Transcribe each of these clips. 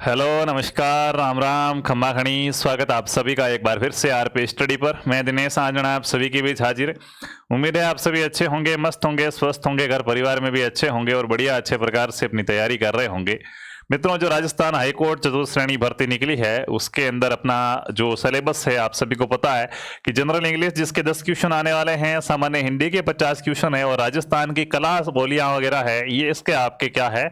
Hello, नमस्कार, राम राम, खम्मा खणी। स्वागत आप सभी का एक बार फिर से आरपी स्टडी पर। मैं दिनेश आंजना आप सभी के बीच हाजिर है। उम्मीद है आप सभी अच्छे होंगे, मस्त होंगे, स्वस्थ होंगे, घर परिवार में भी अच्छे होंगे और बढ़िया अच्छे प्रकार से अपनी तैयारी कर रहे होंगे। मित्रों, जो राजस्थान हाईकोर्ट चतुर्थ श्रेणी भर्ती निकली है उसके अंदर अपना जो सिलेबस है आप सभी को पता है कि जनरल इंग्लिश जिसके 10 क्वेश्चन आने वाले हैं, सामान्य हिंदी के 50 क्वेश्चन है और राजस्थान की कला बोलियां वगैरह है ये इसके आपके क्या है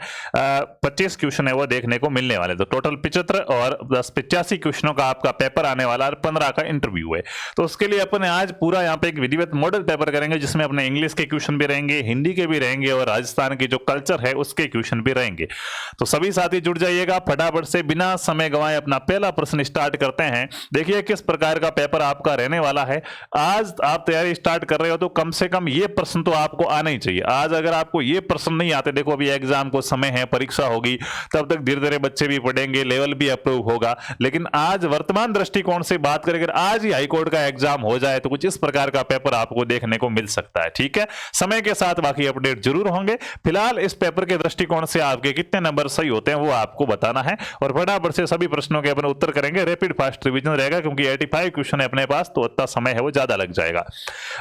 25 क्वेश्चन है वो देखने को मिलने वाले। तो टोटल 75 और 85 क्वेश्चनों का आपका पेपर आने वाला और 15 का इंटरव्यू है। तो उसके लिए अपने आज पूरा यहाँ पे एक विधिवत मॉडल पेपर करेंगे जिसमें अपने इंग्लिश के क्वेश्चन भी रहेंगे, हिंदी के भी रहेंगे और राजस्थान की जो कल्चर है उसके क्वेश्चन भी रहेंगे। तो सभी साथी जुड़ जाइएगा फटाफट से, बिना समय गंवाए अपना पहला प्रश्न स्टार्ट करते हैं। देखिए किस प्रकार का पेपर आपका रहने वाला है। आज आप तैयारी स्टार्ट कर रहे हो तो कम से कम ये प्रश्न तो आपको आना ही चाहिए। आज अगर आपको ये प्रश्न नहीं आते, देखो अभी एग्जाम को समय है, परीक्षा होगी, तब तक धीरे धीरे बच्चे भी पढ़ेंगे, लेवल भी अप्रूव होगा। लेकिन आज वर्तमान दृष्टिकोण से बात करें, अगर आज ही हाईकोर्ट का एग्जाम हो जाए तो कुछ इस प्रकार का पेपर आपको देखने को मिल सकता है। ठीक है, समय के साथ बाकी अपडेट जरूर होंगे। फिलहाल इस पेपर के दृष्टिकोण से आपके कितने नंबर सही होते हैं वो आपको बताना है और फटाफट से सभी प्रश्नों के अपने उत्तर करेंगे। रैपिड फास्ट रिवीजन रहेगा क्योंकि 85 क्वेश्चन है अपने पास, तो इतना समय है वो ज्यादा लग जाएगा।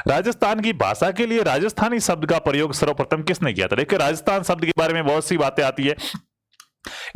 राजस्थान की भाषा के लिए राजस्थानी शब्द का प्रयोग सर्वप्रथम किसने किया था? देखिए राजस्थान शब्द के बारे में बहुत सी बातें आती है।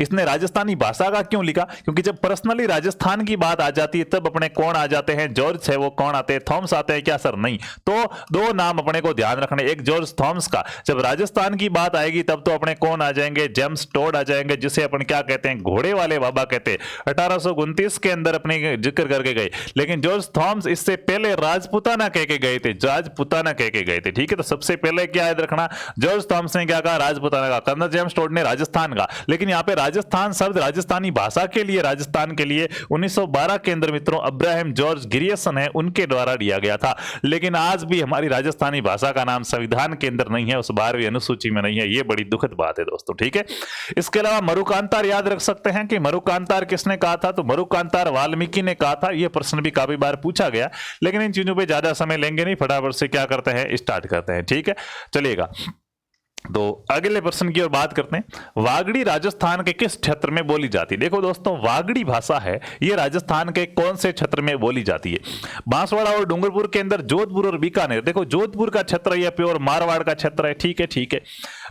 इसने राजस्थानी भाषा का क्यों लिखा? क्योंकि जब पर्सनली राजस्थान की बात आ जाती है तब अपने कौन आ जाते हैं? जॉर्ज है वो कौन आते हैं? थॉमस आते हैं क्या सर? नहीं। तो दो नाम अपने को ध्यान रखने, एक जॉर्ज थॉमस का। जब राजस्थान की बात आएगी तब तो अपने कौन आ जाएंगे? जेम्स टोड आ जाएंगे, जिसे अपन क्या कहते हैं? घोड़े वाले बाबा कहते हैं। 1829 के अंदर अपने जिक्र करके गए। लेकिन जॉर्ज थॉमस इससे पहले राजपुताना कह के गए थे, राजपुताना कह के गए थे। ठीक है, तो सबसे पहले क्या याद रखना, जॉर्ज थॉमस ने क्या कहा? राजपुताना का। कर्नल जेम्स टोड ने राजस्थान का। लेकिन यहाँ पे राजस्थान शब्द राजस्थानी भाषा के लिए, राजस्थान के लिए 1912 के अंदर मित्रों अब्राहम जॉर्ज ग्रियर्सन है उनके द्वारा दिया गया था। लेकिन आज भी हमारी राजस्थानी भाषा का नाम संविधान के अंदर नहीं है, उस 12वीं अनुसूची में नहीं है। ये बड़ी दुखद बात है दोस्तों। ठीक है, इसके अलावा मरुकांतार याद रख सकते हैं कि मरुकांतार किसने कहा था? तो मरुकांतार वाल्मीकि ने कहा था। यह प्रश्न भी काफी बार पूछा गया, लेकिन इन चीजों पर ज्यादा समय लेंगे नहीं, फटाफट से क्या करते हैं स्टार्ट करते हैं। ठीक है, चलिएगा तो अगले प्रश्न की ओर बात करते हैं। वागड़ी राजस्थान के किस क्षेत्र में बोली जाती है? देखो दोस्तों, वागड़ी भाषा है ये राजस्थान के कौन से क्षेत्र में बोली जाती है? बांसवाड़ा और डूंगरपुर के अंदर, जोधपुर और बीकानेर। देखो जोधपुर का क्षेत्र है, प्योर मारवाड़ का क्षेत्र है। ठीक है, ठीक है।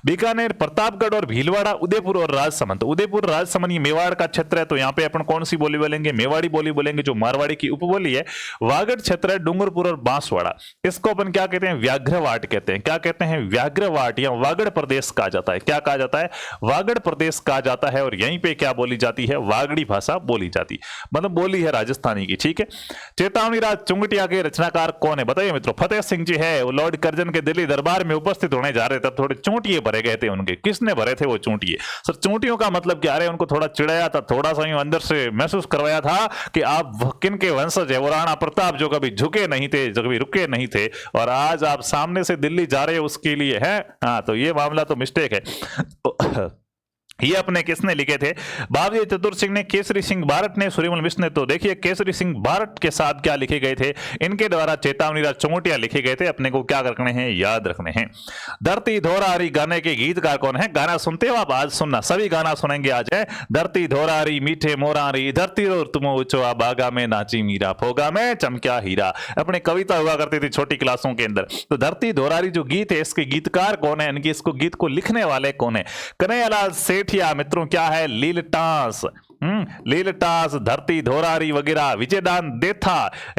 बीकानेर, प्रतापगढ़ और भीलवाड़ा, उदयपुर और राजसमंद। उदयपुर राजसमंद ये मेवाड़ का क्षेत्र है, तो यहाँ पे अपन कौन सी बोली बोलेंगे? मेवाड़ी बोली बोलेंगे, जो मारवाड़ी की उपबोली है। वागड़ क्षेत्र है डूंगरपुर और बांसवाड़ा, इसको अपन क्या कहते हैं? व्याघ्रवाट कहते हैं। क्या कहते हैं? व्याघ्रवाट या वागड़ प्रदेश कहा जाता है। क्या कहा जाता है? वागड़ प्रदेश कहा जाता है। और यहीं पे क्या बोली जाती है? वागड़ी भाषा बोली जाती, मतलब बोली है राजस्थानी की। ठीक है, चेतावनी राज चुंगटिया के रचनाकार कौन है? बताइए मित्रों। फतेह सिंह जी है, वो लॉर्ड कर्जन के दिल्ली दरबार में उपस्थित होने जा रहे थे, थोड़े चूंटिए भरे गए थे उनके। किसने भरे थे वो चूंटिए? सर चूंटियों का मतलब क्या है? उनको थोड़ा चिढ़ाया था, थोड़ा सा अंदर से महसूस करवाया था कि आप किन के वंशज है। वो राणा प्रताप जो कभी झुके नहीं थे, जो कभी रुके नहीं थे, और आज आप सामने से दिल्ली जा रहे हो उसके लिए है। हाँ, तो ये मामला तो मिस्टेक है। ये अपने किसने लिखे थे? बाबूजी चतुर सिंह ने, केसरी सिंह बारट ने, सूर्यमल मिश्र ने। तो देखिए केसरी सिंह बारट के साथ क्या लिखे गए थे? इनके द्वारा चेतावनी राज चौंटिया लिखे गए थे। अपने को क्या रखने हैं? याद रखने हैं। धरती धोरारी गाने के गीतकार कौन है? गाना सुनते हो आप? आज सुनना, सभी गाना सुनेंगे आज है। धरती धोरारी मीठे मोरारी, धरती रो तुम ऊंचो बागा में नाची मीरा, फोगा में चमक्या हीरा। अपने कविता हुआ करती थी छोटी क्लासों के अंदर। तो धरती धोरारी जो गीत है इसके गीतकार कौन है? इनकी इसको गीत को लिखने वाले कौन है? कन्हैयालाल सेठ मित्रों क्या है? लीलटास। लीलटास, धरती धोरारी वगैरह, विजयदान देथा,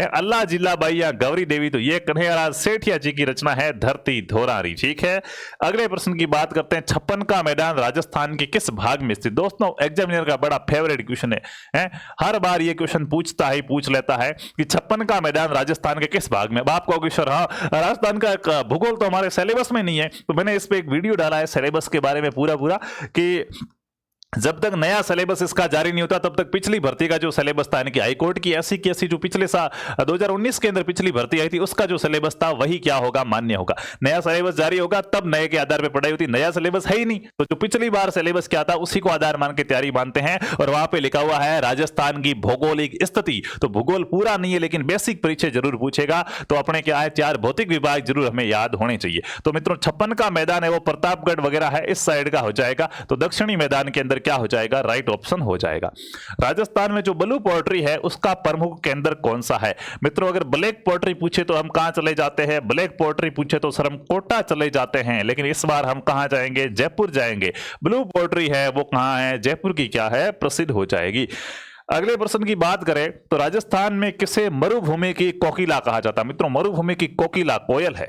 अल्लाह जिला बाइया, गौरी देवी। तो ये कन्हैयालाल सेठिया जी की रचना है धरती धोरारी। ठीक है, अगले प्रश्न की बात करते हैं। छप्पन का मैदान राजस्थान के किस भाग में स्थित? दोस्तों एग्जामिनर का बड़ा फेवरेट क्वेश्चन है, हर बार ये क्वेश्चन पूछ लेता है कि छप्पन का मैदान राजस्थान के किस भाग में? बाप कहोगे सर हाँ राजस्थान का भूगोल तो हमारे सिलेबस में नहीं है। तो मैंने इस पे एक वीडियो डाला है सिलेबस के बारे में पूरा कि जब तक नया सिलेबस इसका जारी नहीं होता तब तक पिछली भर्ती का जो सिलेबस था, यानी कि हाईकोर्ट की ऐसी की ऐसी जो पिछले साल 2019 के अंदर पिछली भर्ती आई थी उसका जो सिलेबस था वही क्या होगा? मान्य होगा। नया सिलेबस जारी होगा तब नए के आधार पर पढ़ाई होती। नया सिलेबस है ही नहीं, तो जो पिछली बार सिलेबस क्या था उसी को आधार मान के तैयारी मानते हैं। और वहां पे लिखा हुआ है राजस्थान की भौगोलिक स्थिति। तो भूगोल पूरा नहीं है लेकिन बेसिक परीक्षा जरूर पूछेगा। तो अपने क्या है 4 भौतिक विभाग जरूर हमें याद होने चाहिए। तो मित्रों 56 का मैदान है वो प्रतापगढ़ वगैरह है इस साइड का हो जाएगा। तो दक्षिणी मैदान के अंदर अंदर क्या हो जाएगा, राइट ऑप्शन हो जाएगा। राजस्थान में जो ब्लू पोल्ट्री है उसका प्रमुख केंद्र कौन सा है? मित्रों अगर ब्लैक पोल्ट्री पूछे तो हम कहां चले जाते हैं? ब्लैक पोल्ट्री पूछे तो सर हम कोटा चले जाते हैं, लेकिन इस बार हम कहां जाएंगे? जयपुर जाएंगे। ब्लू पोल्ट्री है वो कहां है? जयपुर की क्या है, प्रसिद्ध हो जाएगी। अगले प्रश्न की बात करें तो राजस्थान में किसे मरुभूमि की कोकिला कहा जाता है? मित्रों मरुभूमि की कोकिला कोयल है।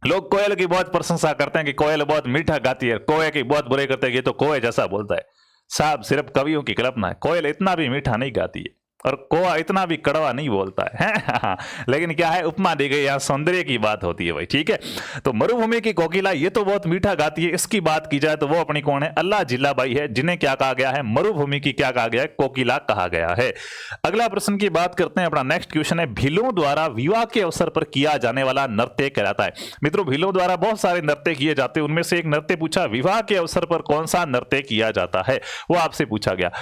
लोग कोयल की बहुत प्रशंसा करते हैं कि कोयल बहुत मीठा गाती है, कोयल की बहुत बुरे करते हैं, ये तो कोयल जैसा बोलता है। साहब सिर्फ कवियों की कल्पना है, कोयल इतना भी मीठा नहीं गाती है और कोआ इतना भी कड़वा नहीं बोलता है। लेकिन क्या है, उपमा दी गई, यहाँ सौंदर्य की बात होती है भाई, ठीक है। तो मरुभूमि की कोकिला ये तो बहुत मीठा गाती है, इसकी बात की जाए तो वो अपनी कौन है? अल्लाह जिल्लाबाई है, जिन्हें क्या कहा गया है? मरुभूमि की क्या कहा गया है? कोकिला कहा गया है। अगला प्रश्न की बात करते हैं, अपना नेक्स्ट क्वेश्चन है, भीलों द्वारा विवाह के अवसर पर किया जाने वाला नृत्य कहलाता है। मित्रों भीलों द्वारा बहुत सारे नृत्य किए जाते हैं, उनमें से एक नृत्य पूछा, विवाह के अवसर पर कौन सा नृत्य किया जाता है, वो आपसे पूछा गया।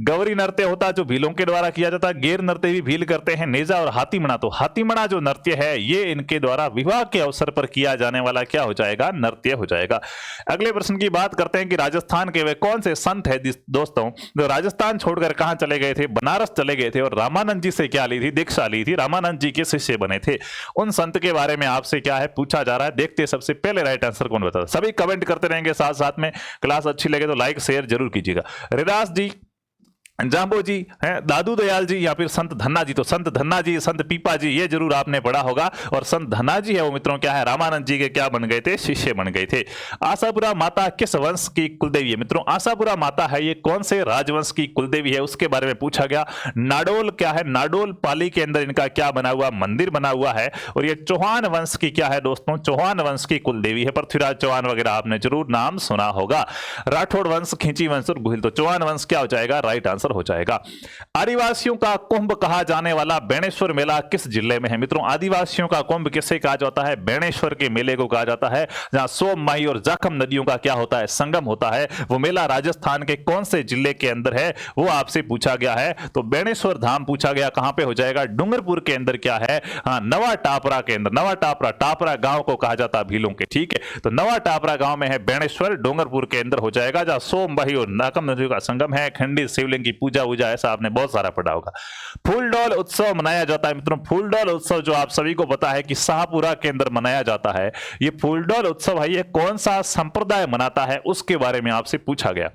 गौरी नृत्य होता है जो भीलों के द्वारा किया जाता है, गेर नृत्य भी भील करते हैं, नेजा और हाथीमणा। तो हाथीमणा जो नृत्य है ये इनके द्वारा विवाह के अवसर पर किया जाने वाला क्या हो जाएगा? नृत्य हो जाएगा। अगले प्रश्न की बात करते हैं कि राजस्थान के वे कौन से संत है दोस्तों जो राजस्थान छोड़कर कहां चले गए थे? बनारस चले गए थे और रामानंद जी से क्या ली थी? दीक्षा ली थी, रामानंद जी के शिष्य बने थे। उन संत के बारे में आपसे क्या है पूछा जा रहा है, देखते हैं सबसे पहले राइट आंसर कौन बता। सभी कमेंट करते रहेंगे, साथ साथ में क्लास अच्छी लगे तो लाइक शेयर जरूर कीजिएगा। रिदास जी, जाम्बो जी हैं, दादू दयाल जी या फिर संत धन्ना जी। तो संत धन्ना जी, संत पीपा जी ये जरूर आपने पढ़ा होगा। और संत धन्ना जी है वो मित्रों क्या है? रामानंद जी के क्या बन गए थे? शिष्य बन गए थे। आशापुरा माता किस वंश की कुलदेवी है? मित्रों आशापुरा माता है ये कौन से राजवंश की कुलदेवी है उसके बारे में पूछा गया। नाडोल क्या है? नाडोल पाली के अंदर इनका क्या बना हुआ? मंदिर बना हुआ है। और ये चौहान वंश की क्या है दोस्तों? चौहान वंश की कुलदेवी है। पृथ्वीराज चौहान वगैरह आपने जरूर नाम सुना होगा। राठौड़ वंश, खिंची वंश और गुहिल। तो चौहान वंश क्या हो जाएगा? राइट आंसर हो जाएगा। आदिवासियों का कुंभ कहा जाने वाला बेणेश्वर मेला किस जिले में है? मित्रों आदिवासियों का कुंभ किसे कहा जाता है? बेणेश्वर के मेले को कहा जाता है, जहां सोम, माही और जाखम नदियों का क्या होता है? संगम होता है। वो मेला राजस्थान के कौन से जिले के अंदर है वो आपसे पूछा गया है। तो बेणेश्वर धाम पूछा गया, कहां पे हो जाएगा? डूंगरपुर के अंदर क्या है? हाँ नवा टापरा के अंदर। नवा टापरा, टापरा गांव को कहा जाता है भीलों के, ठीक है। तो नवा टापरा गांव में है बेणेश्वर, डूंगरपुर के अंदर हो जाएगा, जहां सोम, माही और जाखम नदियों का संगम है। खंडित शिवलिंग की पूजा ऐसा आपने बहुत सारा पढ़ा होगा। फूलडोल उत्सव मनाया जाता है। मित्रों फूलडोल उत्सव जो आप सभी को पता है कि शाहपुरा के अंदर मनाया जाता है, ये फूलडोल उत्सव है ये कौन सा संप्रदाय मनाता है उसके बारे में आपसे पूछा गया।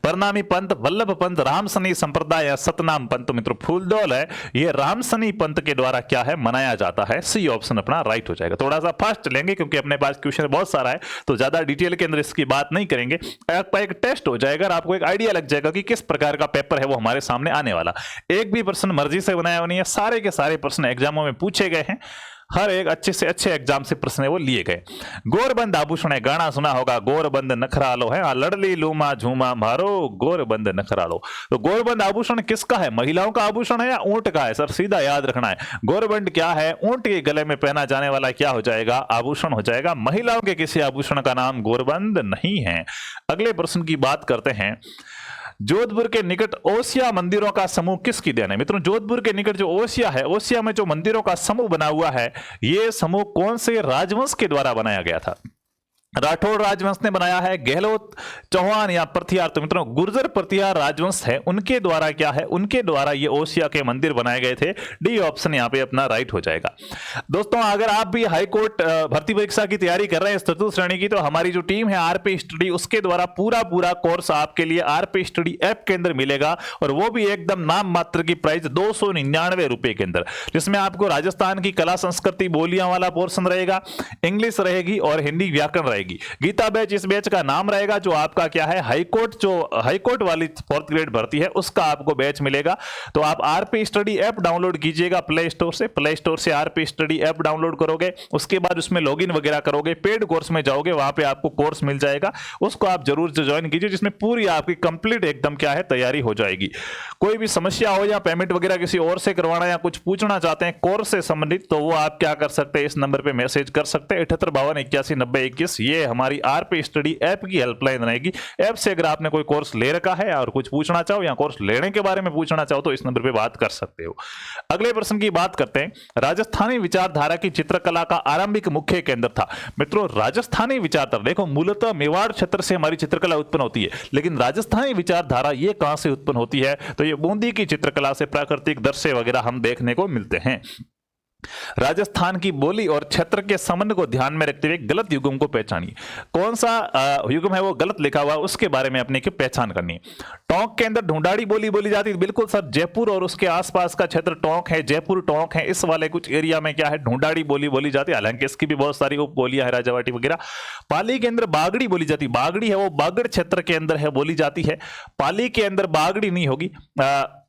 परनामी पंथ, वल्लभ पंथ, रामसनी संप्रदाय या सतनाम पंथ। तो मित्रों फूलडोल है ये रामसनी पंथ के द्वारा क्या है? मनाया जाता है। सी ऑप्शन अपना राइट हो जाएगा। थोड़ा सा फास्ट लेंगे क्योंकि अपने पास क्वेश्चन बहुत सारा है, तो ज्यादा डिटेल के अंदर इसकी बात नहीं करेंगे। आपका एक टेस्ट हो जाएगा, आपको एक आइडिया लग जाएगा कि किस प्रकार का पेपर है वो हमारे सामने आने वाला। एक भी प्रश्न मर्जी से बनाया नहीं है, सारे के सारे प्रश्न एग्जामों में पूछे गए हैं। हर एक अच्छे से अच्छे एग्जाम से प्रश्न वो लिए गए। गोरबंद आभूषण है, गाना सुना होगा, गोरबंद नखरालो है, लड़ली लूमा झूमा मारो गोरबंद नखरालो। तो गोरबंद आभूषण किसका है? महिलाओं का आभूषण है या ऊंट का है? सर सीधा याद रखना है, गोरबंद क्या है? ऊंट के गले में पहना जाने वाला क्या हो जाएगा? आभूषण हो जाएगा। महिलाओं के किसी आभूषण का नाम गोरबंद नहीं है। अगले प्रश्न की बात करते हैं, जोधपुर के निकट ओसिया मंदिरों का समूह किसकी देन है? मित्रों जोधपुर के निकट जो ओसिया है, ओसिया में जो मंदिरों का समूह बना हुआ है, ये समूह कौन से राजवंश के द्वारा बनाया गया था? राठौड़ राजवंश ने बनाया है, गहलोत, चौहान या प्रतिहार। तो मित्रों गुर्जर प्रतिहार राजवंश है, उनके द्वारा क्या है? उनके द्वारा ये ओसिया के मंदिर बनाए गए थे। डी ऑप्शन यहाँ पे अपना राइट हो जाएगा। दोस्तों अगर आप भी हाई कोर्ट भर्ती परीक्षा की तैयारी कर रहे हैं चतुर्थ श्रेणी की, तो हमारी जो टीम है आरपी स्टडी, उसके द्वारा पूरा कोर्स आपके लिए आरपी स्टडी ऐप के अंदर मिलेगा, और वो भी एकदम नाम मात्र की प्राइस 299 रुपए के अंदर, जिसमें आपको राजस्थान की कला संस्कृति बोलियां वाला पोर्शन रहेगा, इंग्लिश रहेगी और हिंदी व्याकरण रहेगी। गीता बैच इस बैच का नाम रहेगा, जो आपका क्या है हाईकोर्ट वाली 4th ग्रेड भर्ती है उसका आपको बैच मिलेगा। तो आप आरपी स्टडी ऐप डाउनलोड कीजिएगा प्ले स्टोर से आरपी स्टडी ऐप डाउनलोड करोगे, उसके बाद उसमें लॉगिन वगैरह करोगे, पेड कोर्स में जाओगे, वहां पे आपको कोर्स मिल जाएगा, उसको आप जरूर से ज्वाइन कीजिए, जिसमें पूरी आपकी कंप्लीट एकदम क्या है तैयारी हो जाएगी। कोई भी समस्या हो या पेमेंट वगैरह किसी और से करवाना या कुछ पूछना चाहते हैं कोर्स से संबंधित, तो वो आप क्या कर सकते हैं, इस नंबर पे मैसेज कर सकते हैं 7852819021। ये हमारी आरपी स्टडी ऐप की हेल्पलाइन रहेगी। ऐप से अगर आपने कोई कोर्स ले रखा है और कुछ पूछना चाहो या कोर्स लेने के बारे में पूछना चाहो तो इस नंबर पे बात कर सकते हो। अगले प्रश्न की बात करते हैं। राजस्थानी विचारधारा की चित्रकला का आरंभिक मुख्य केंद्र था। मित्रों, राजस्थानी विचारधारा देखो, मूलतः मेवाड़ क्षेत्र से हमारी चित्रकला उत्पन्न होती है, लेकिन राजस्थानी विचारधारा ये कहां से उत्पन्न होती है? तो ये बूंदी की चित्रकला से प्राकृतिक दृश्य वगैरह हम देखने को मिलते हैं। राजस्थान की बोली और क्षेत्र के संबंध को ध्यान में रखते हुए गलत युग्म को पहचानिए। कौन सा युग्म है वो गलत लिखा हुआ है, उसके बारे में अपने की पहचान करनी है। टोंक के अंदर ढूंढाड़ी बोली बोली जाती है। बिल्कुल सर, जयपुर और उसके आसपास का क्षेत्र टोंक है, जयपुर टोंक है, इस वाले कुछ एरिया में क्या है, ढूंढाड़ी बोली बोली जाती है। हालांकि इसकी भी बहुत सारी उप बोलियां है, राजावाटी वगैरह। पाली के अंदर बागड़ी बोली जाती है। बागड़ी है वो बागड़ क्षेत्र के अंदर है, बोली जाती है। पाली के अंदर बागड़ी नहीं होगी।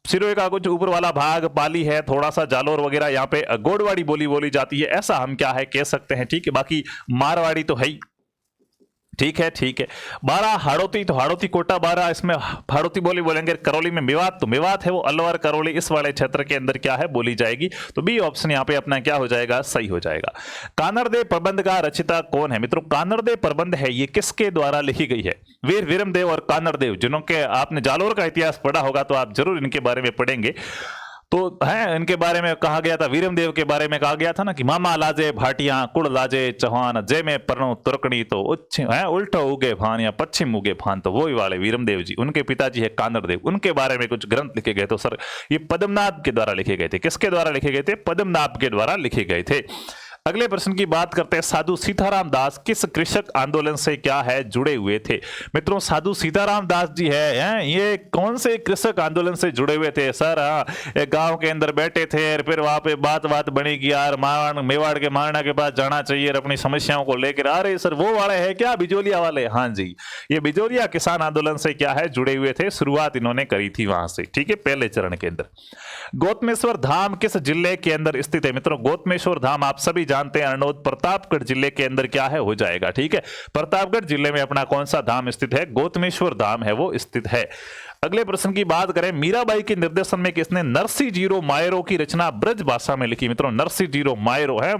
सिरोही का कुछ ऊपर वाला भाग पाली है, थोड़ा सा जालोर वगैरह यहाँ पे गोडवाड़ी बोली बोली जाती है, ऐसा हम क्या है कह सकते हैं। ठीक है, बाकी मारवाड़ी तो है ही। ठीक है, ठीक है। 12 हाड़ौती, तो हाड़ौती कोटा 12, इसमें हाड़ौती बोली बोलेंगे। करौली में मेवात, तो मेवात है वो अलवर करौली इस वाले क्षेत्र के अंदर क्या है बोली जाएगी। तो बी ऑप्शन यहाँ पे अपना क्या हो जाएगा, सही हो जाएगा। कानरदेव प्रबंध का रचिता कौन है? मित्रों, कानरदेव प्रबंध है ये किसके द्वारा लिखी गई है? वीर विरमदेव और कानरदेव, जिन्हों के आपने जालोर का इतिहास पढ़ा होगा तो आप जरूर इनके बारे में पढ़ेंगे। तो है इनके बारे में कहा गया था, वीरमदेव के बारे में कहा गया था ना कि मामा लाजे भाटियां कुड़ लाजे चौहान, जय में परनो तुर्कनी, तो उल्टो उगे फान या पश्चिम उगे फान, तो वही वाले वीरमदेव जी, उनके पिताजी है कानरदेव। उनके बारे में कुछ ग्रंथ लिखे गए। तो सर ये पद्मनाभ के द्वारा लिखे गए थे। किसके द्वारा लिखे गए थे? पद्मनाभ के द्वारा लिखे गए थे। अगले प्रश्न की बात करते हैं। साधु सीताराम दास किस कृषक आंदोलन से क्या है जुड़े हुए थे? मित्रों, साधु सीताराम दास जी है ये कौन से कृषक आंदोलन से जुड़े हुए थे? सर एक गांव के अंदर बैठे थे, फिर वहां पे बात बनी कि यार मेवाड़ के महाराणा के पास जाना चाहिए और अपनी समस्याओं को लेकर। अरे सर वो वाले है क्या, बिजोलिया वाले? हाँ जी, ये बिजोलिया किसान आंदोलन से क्या है जुड़े हुए थे। शुरुआत इन्होंने करी थी वहां से। ठीक है, पहले चरण के अंदर। गौतमेश्वर धाम किस जिले के अंदर स्थित है? मित्रों, गौतमेश्वर धाम आप सभी जानते हैं अरनोद प्रतापगढ़ जिले के अंदर क्या है हो जाएगा। ठीक है, प्रतापगढ़ जिले में अपना कौन सा धाम स्थित है? गौतमेश्वर धाम है वो स्थित है। अगले प्रश्न की बात करें। मीराबाई के निर्देशन में किसने नरसी जीरो मायरो की रचना ब्रज भाषा में लिखी? मित्रों, नरसी जीरो मायरो है,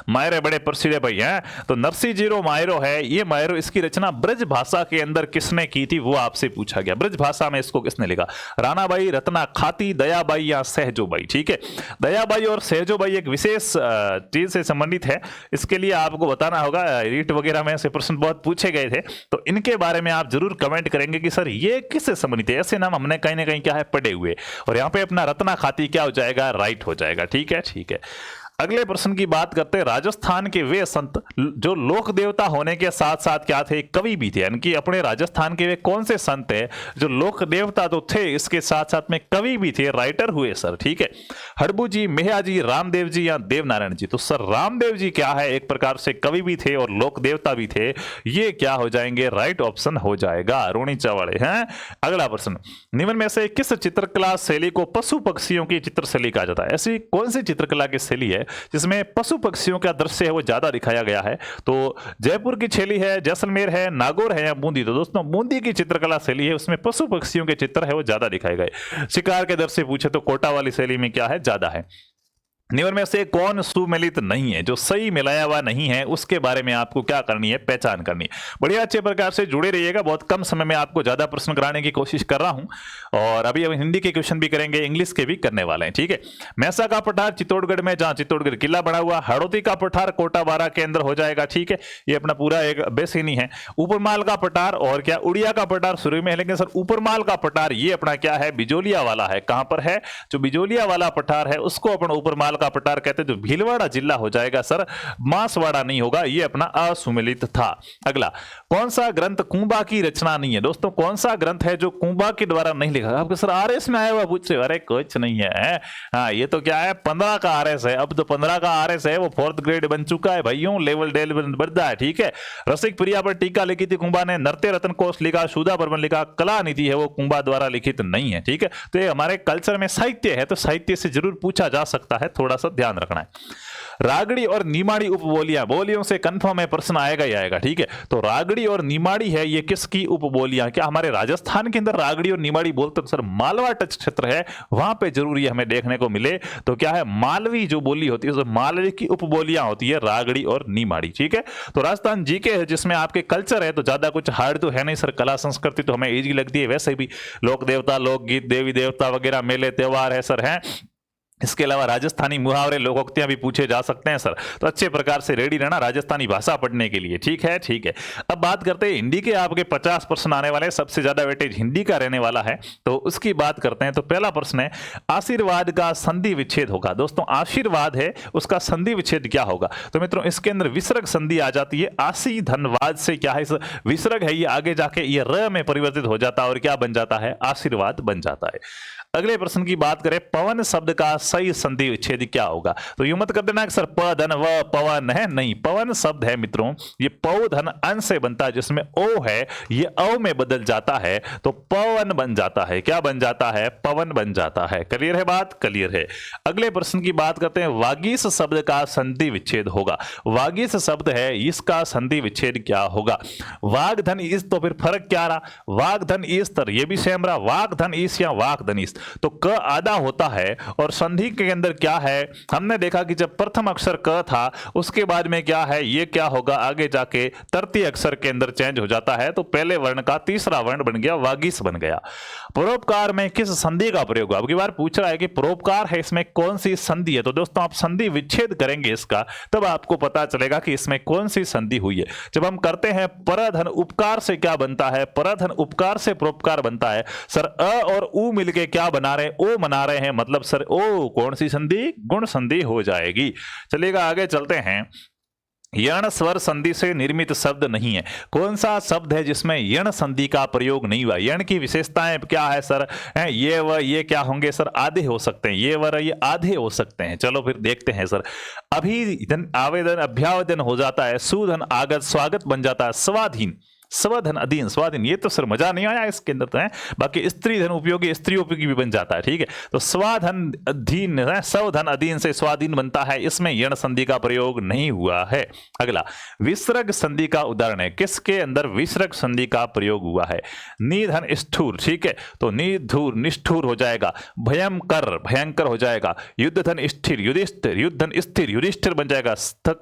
मायरे बड़े प्रसिद्ध भाई हैं। तो नरसी जीरो मायरो है ये, मायरो इसकी रचना ब्रज भाषा के अंदर किसने की थी वो आपसे पूछा गया। ब्रज भाषा में इसको किसने लिखा? रानाबाई, रत्ना खाती, दयाबाई या सहजोबाई? ठीक है, दयाबाई और सहजोबाई एक विशेष चीज से संबंधित है। इसके लिए आपको बताना होगा, रीट वगैरह में से प्रश्न बहुत पूछे गए थे, तो इनके बारे में आप जरूर कमेंट करेंगे कि सर ये किससे संबंधित है। ऐसे नाम हमने कहीं ना कहीं क्या है पढ़े हुए, और यहाँ पे अपना रत्ना खाती क्या हो जाएगा, राइट हो जाएगा। ठीक है, ठीक है। अगले प्रश्न की बात करते हैं। राजस्थान के वे संत जो लोक देवता होने के साथ साथ क्या थे, कवि भी थे। यानी कि अपने राजस्थान के वे कौन से संत है जो लोक देवता तो थे, इसके साथ साथ में कवि भी थे, राइटर हुए सर। ठीक है, हड़बू जी, मेहा जी, रामदेव जी या देवनारायण जी? तो सर रामदेव जी क्या है, एक प्रकार से कवि भी थे और लोक देवता भी थे। ये क्या हो जाएंगे, राइट ऑप्शन हो जाएगा, रोनीचा वाले हैं। अगला प्रश्न, निम्न में से किस चित्रकला शैली को पशु पक्षियों की चित्र शैली कहा जाता है? ऐसी कौन सी चित्रकला की शैली है जिसमें पशु पक्षियों का दृश्य है वो ज्यादा दिखाया गया है? तो जयपुर की शैली है, जैसलमेर है, नागौर है या बूंदी? तो दोस्तों बूंदी की चित्रकला शैली है, उसमें पशु पक्षियों के चित्र है वो ज्यादा दिखाए गए। शिकार के दृश्य पूछे तो कोटा वाली शैली में क्या है, ज्यादा है। निम्न में से कौन सुमेलित नहीं है, जो सही मिलाया हुआ नहीं है, उसके बारे में आपको क्या करनी है, पहचान करनी है। बढ़िया अच्छे प्रकार से जुड़े रहिएगा, बहुत कम समय में आपको ज्यादा प्रश्न कराने की कोशिश कर रहा हूं, और अभी हम हिंदी के क्वेश्चन भी करेंगे, इंग्लिश के भी करने वाले हैं। ठीक है, मैसा का पठार चित्तौड़गढ़ में, जहां चित्तौड़गढ़ किला बना हुआ। हड़ौती का पठार कोटा 12 के अंदर हो जाएगा। ठीक है, ये अपना पूरा एक बेसिनी है। ऊपरमाल का पठार और क्या उड़िया का पठार शुरू में है, लेकिन सर ऊपरमाल का पठार ये अपना क्या है, बिजोलिया वाला है। कहां पर है, जो बिजोलिया वाला पठार है उसको अपन ऊपरमाल का पठार कहते हैं, जो भीलवाड़ा जिला हो जाएगा सर, मांसवाड़ा नहीं होगा, ये अपना असुमेलित था। अगला, कौन सा ग्रंथ कुंभा की रचना नहीं है? दोस्तों कौन सा ग्रंथ है जो कुंभा के द्वारा नहीं लिखा? आपके सर आरएस में आया हुआ पूछ रहे हो, अरे कुछ नहीं है। हाँ, ये तो क्या है 15 का आरएस है। अब तो 15 का आरएस है वो 4th ग्रेड बन चुका है भाइयों, लेवल डेल बढ़ता है। ठीक है, रसिक प्रिया पर टीका लिखी थी कुंभा ने, नृत्य रत्न कोश लिखा, सुधा बर्मन लिखा, कला निधि है वो कुंभा द्वारा लिखित नहीं है। ठीक है, तो ये हमारे कल्चर में साहित्य है, तो साहित्य से जरूर पूछा जा सकता है, थोड़ा थोड़ा सा ध्यान रखना है। रागड़ी और निमाड़ी उपबोलियां, बोलियों से कंफर्म है प्रश्न आएगा ही आएगा, ठीक है। तो रागड़ी और निमाड़ी है, ये किसकी उपबोलियां? क्या हमारे राजस्थान के अंदर रागड़ी और निमाड़ी बोलते हैं? सर मालवा टच क्षेत्र है, वहां पे जरूर ये हमें देखने को मिले। तो क्या है, मालवी जो बोली होती है, मालवी की उपबोलियां होती है रागड़ी और निमाड़ी, ठीक है। तो राजस्थान जीके है जिसमें आपके कल्चर है, तो ज्यादा कुछ हार्ड तो है नहीं सर, कला संस्कृति तो हमें इजी लगती है। वैसे भी लोक देवता, लोकगीत, देवी देवता वगैरह, मेले त्योहार है सर, हैं। इसके अलावा राजस्थानी मुहावरे, लोकोक्तियां भी पूछे जा सकते हैं सर। तो अच्छे प्रकार से रेडी रहना राजस्थानी भाषा पढ़ने के लिए, ठीक है, ठीक है। अब बात करते हैं हिंदी के, आपके 50 प्रश्न आने वाले, सबसे ज्यादा वेटेज हिंदी का रहने वाला है, तो उसकी बात करते हैं। तो पहला प्रश्न है, आशीर्वाद का संधि विच्छेद होगा। दोस्तों आशीर्वाद है, उसका संधि विच्छेद क्या होगा? तो मित्रों इसके अंदर विसर्ग संधि आ जाती है। आशी धनवाद से क्या है, विसर्ग है, ये आगे जाके ये र में परिवर्तित हो जाता है और क्या बन जाता है, आशीर्वाद बन जाता है। अगले प्रश्न की बात करें, पवन शब्द का सही संधि विच्छेद क्या होगा? तो यूं मत कर देना कि सर प धन व पवन है, नहीं, पवन शब्द है मित्रों, ये पव धन अन से बनता है, जिसमें ओ है ये अव में बदल जाता है, तो पवन बन जाता है। क्या बन जाता है? पवन बन जाता है। क्लियर है बात? क्लियर है। अगले प्रश्न की बात करते हैं, वागीश शब्द का संधि विच्छेद होगा। वागीश शब्द है, इसका संधि विच्छेद क्या होगा? वाग धन ईस, तो फिर फर्क क्या रहा? वाग धन ईस, तर ये भी सेम रहा, वाग धन ईस या वाग धन ईस। तो क आधा होता है और संधि के अंदर क्या है, हमने देखा कि जब प्रथम अक्षर क था, उसके बाद में क्या है, ये क्या होगा, आगे जाके तृतीय अक्षर के अंदर चेंज हो जाता है, तो पहले वर्ण का तीसरा वर्ण बन गया, वागीश बन गया। परोपकार में किस संधि का प्रयोग? अब की बार पूछ रहा है कि परोपकार है, इसमें कौन सी संधि है? तो दोस्तों आप संधि विच्छेद करेंगे इसका, तब आपको पता चलेगा कि इसमें कौन सी संधि हुई है। जब हम करते हैं परधन उपकार से क्या बनता है, परधन उपकार से परोपकार बनता है। सर अ और उ मिलके क्या बना रहे हैं, ओ बना रहे हैं, मतलब सर ओ कौन सी संधि? गुण संधि हो जाएगी। चलिएगा आगे चलते हैं। यण स्वर संधि से निर्मित शब्द नहीं है। कौन सा शब्द है जिसमें यण संधि का प्रयोग नहीं हुआ? यण की विशेषताएं क्या है सर? ये व ये क्या होंगे सर? आधे हो सकते हैं, ये व ये आधे हो सकते हैं। चलो फिर देखते हैं सर। अभिधन आवेदन अभ्यावेदन हो जाता है, सुधन आगत स्वागत बन जाता है, स्वाधीन स्वधन अधीन, स्वाधीन, ये तो सर मजा नहीं आया इसके अंदर तो है। बाकी स्त्री धन उपयोगी, स्त्री उपयोगी भी बन जाता है, ठीक है। तो स्वाधन अधीन है, स्वधन अधीन से स्वाधीन बनता है, इसमें यण संधि का प्रयोग नहीं हुआ है। अगला विसर्ग संधि का उदाहरण है, किसके अंदर विसर्ग संधि का प्रयोग हुआ है? निधन स्थूर, ठीक है, तो निधुर निष्ठुर हो जाएगा, भयंकर भयंकर हो जाएगा, युद्ध धन स्थिर युधिष्ठिर, युद्ध धन स्थिर युधिष्ठिर बन जाएगा, स्थ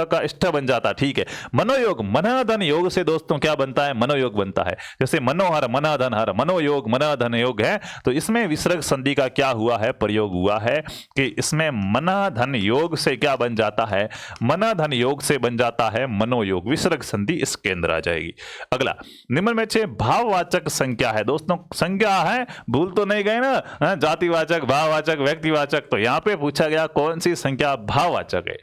का इष्ट बन जाता, ठीक है। मनोयोग, मनोधन योग से दोस्तों क्या बनता है? मनोयोग बनता है। जैसे मनोहर मनोधन हर, मनोयोग मनोधन योग है, तो इसमें विसर्ग संधि का क्या हुआ है? प्रयोग हुआ है कि इसमें मनोधन योग से क्या बन जाता है? मनोधन योग से बन जाता है मनोयोग, विसर्ग संधि इसके अंदर आ जाएगी। अगला निम्न में से भाववाचक संख्या है। दोस्तों संज्ञा है, भूल तो नहीं गए ना, जातिवाचक, भाववाचक, व्यक्तिवाचक, तो यहां पे पूछा गया कौन सी संख्या भाववाचक है?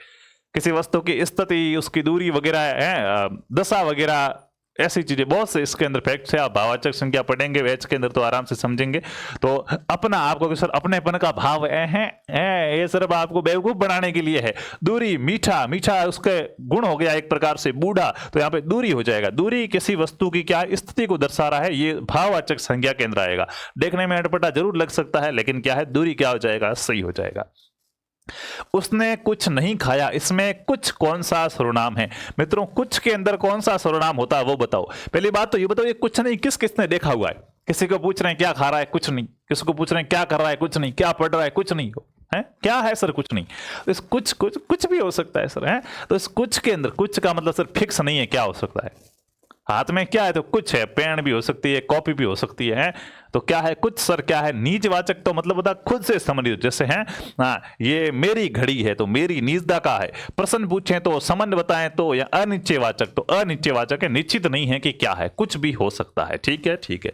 किसी वस्तु की स्थिति, उसकी दूरी वगैरह है, दशा वगैरह, ऐसी चीजें बहुत से इसके अंदर फैक्ट्स है। आप भाववाचक संख्या पढ़ेंगे वेच के अंदर तो आराम से समझेंगे। तो अपना आपको सर अपनेपन का भाव है ये सिर्फ आपको बेवकूफ बनाने के लिए है। दूरी, मीठा, मीठा उसके गुण हो गया एक प्रकार से, बूढ़ा, तो यहाँ पे दूरी हो जाएगा। दूरी किसी वस्तु की क्या स्थिति को दर्शा रहा है, ये भाववाचक संज्ञा के अंदर आएगा। देखने में अटपटा जरूर लग सकता है, लेकिन क्या है, दूरी क्या हो जाएगा? सही हो जाएगा। उसने कुछ नहीं खाया, इसमें कुछ कौन सा सर्वनाम है? मित्रों कुछ के अंदर कौन सा सर्वनाम होता है वो बताओ। पहली बात तो ये बताओ, ये कुछ नहीं किस किसने देखा हुआ है? किसी को पूछ रहे हैं क्या खा रहा है? कुछ नहीं। किसी को पूछ रहे हैं क्या कर रहा है? कुछ नहीं। क्या पढ़ रहा है? कुछ नहीं है। क्या है सर? कुछ नहीं। तो इस कुछ कुछ कुछ भी हो सकता है सर, है। तो इस कुछ के अंदर, कुछ का मतलब सर फिक्स नहीं है, क्या हो सकता है? हाथ में क्या है तो कुछ है, पेन भी हो सकती है, कॉपी भी हो सकती है, तो क्या है? कुछ सर क्या है? नीचवाचक, तो मतलब होता खुद से संबंधित, जैसे है ये मेरी घड़ी है तो मेरी निजता का है। प्रश्न पूछें तो संबंध बताएं तो, या अनिश्चयवाचक, तो अनिश्चयवाचक है, निश्चित नहीं है कि क्या है, कुछ भी हो सकता है, ठीक है, ठीक है।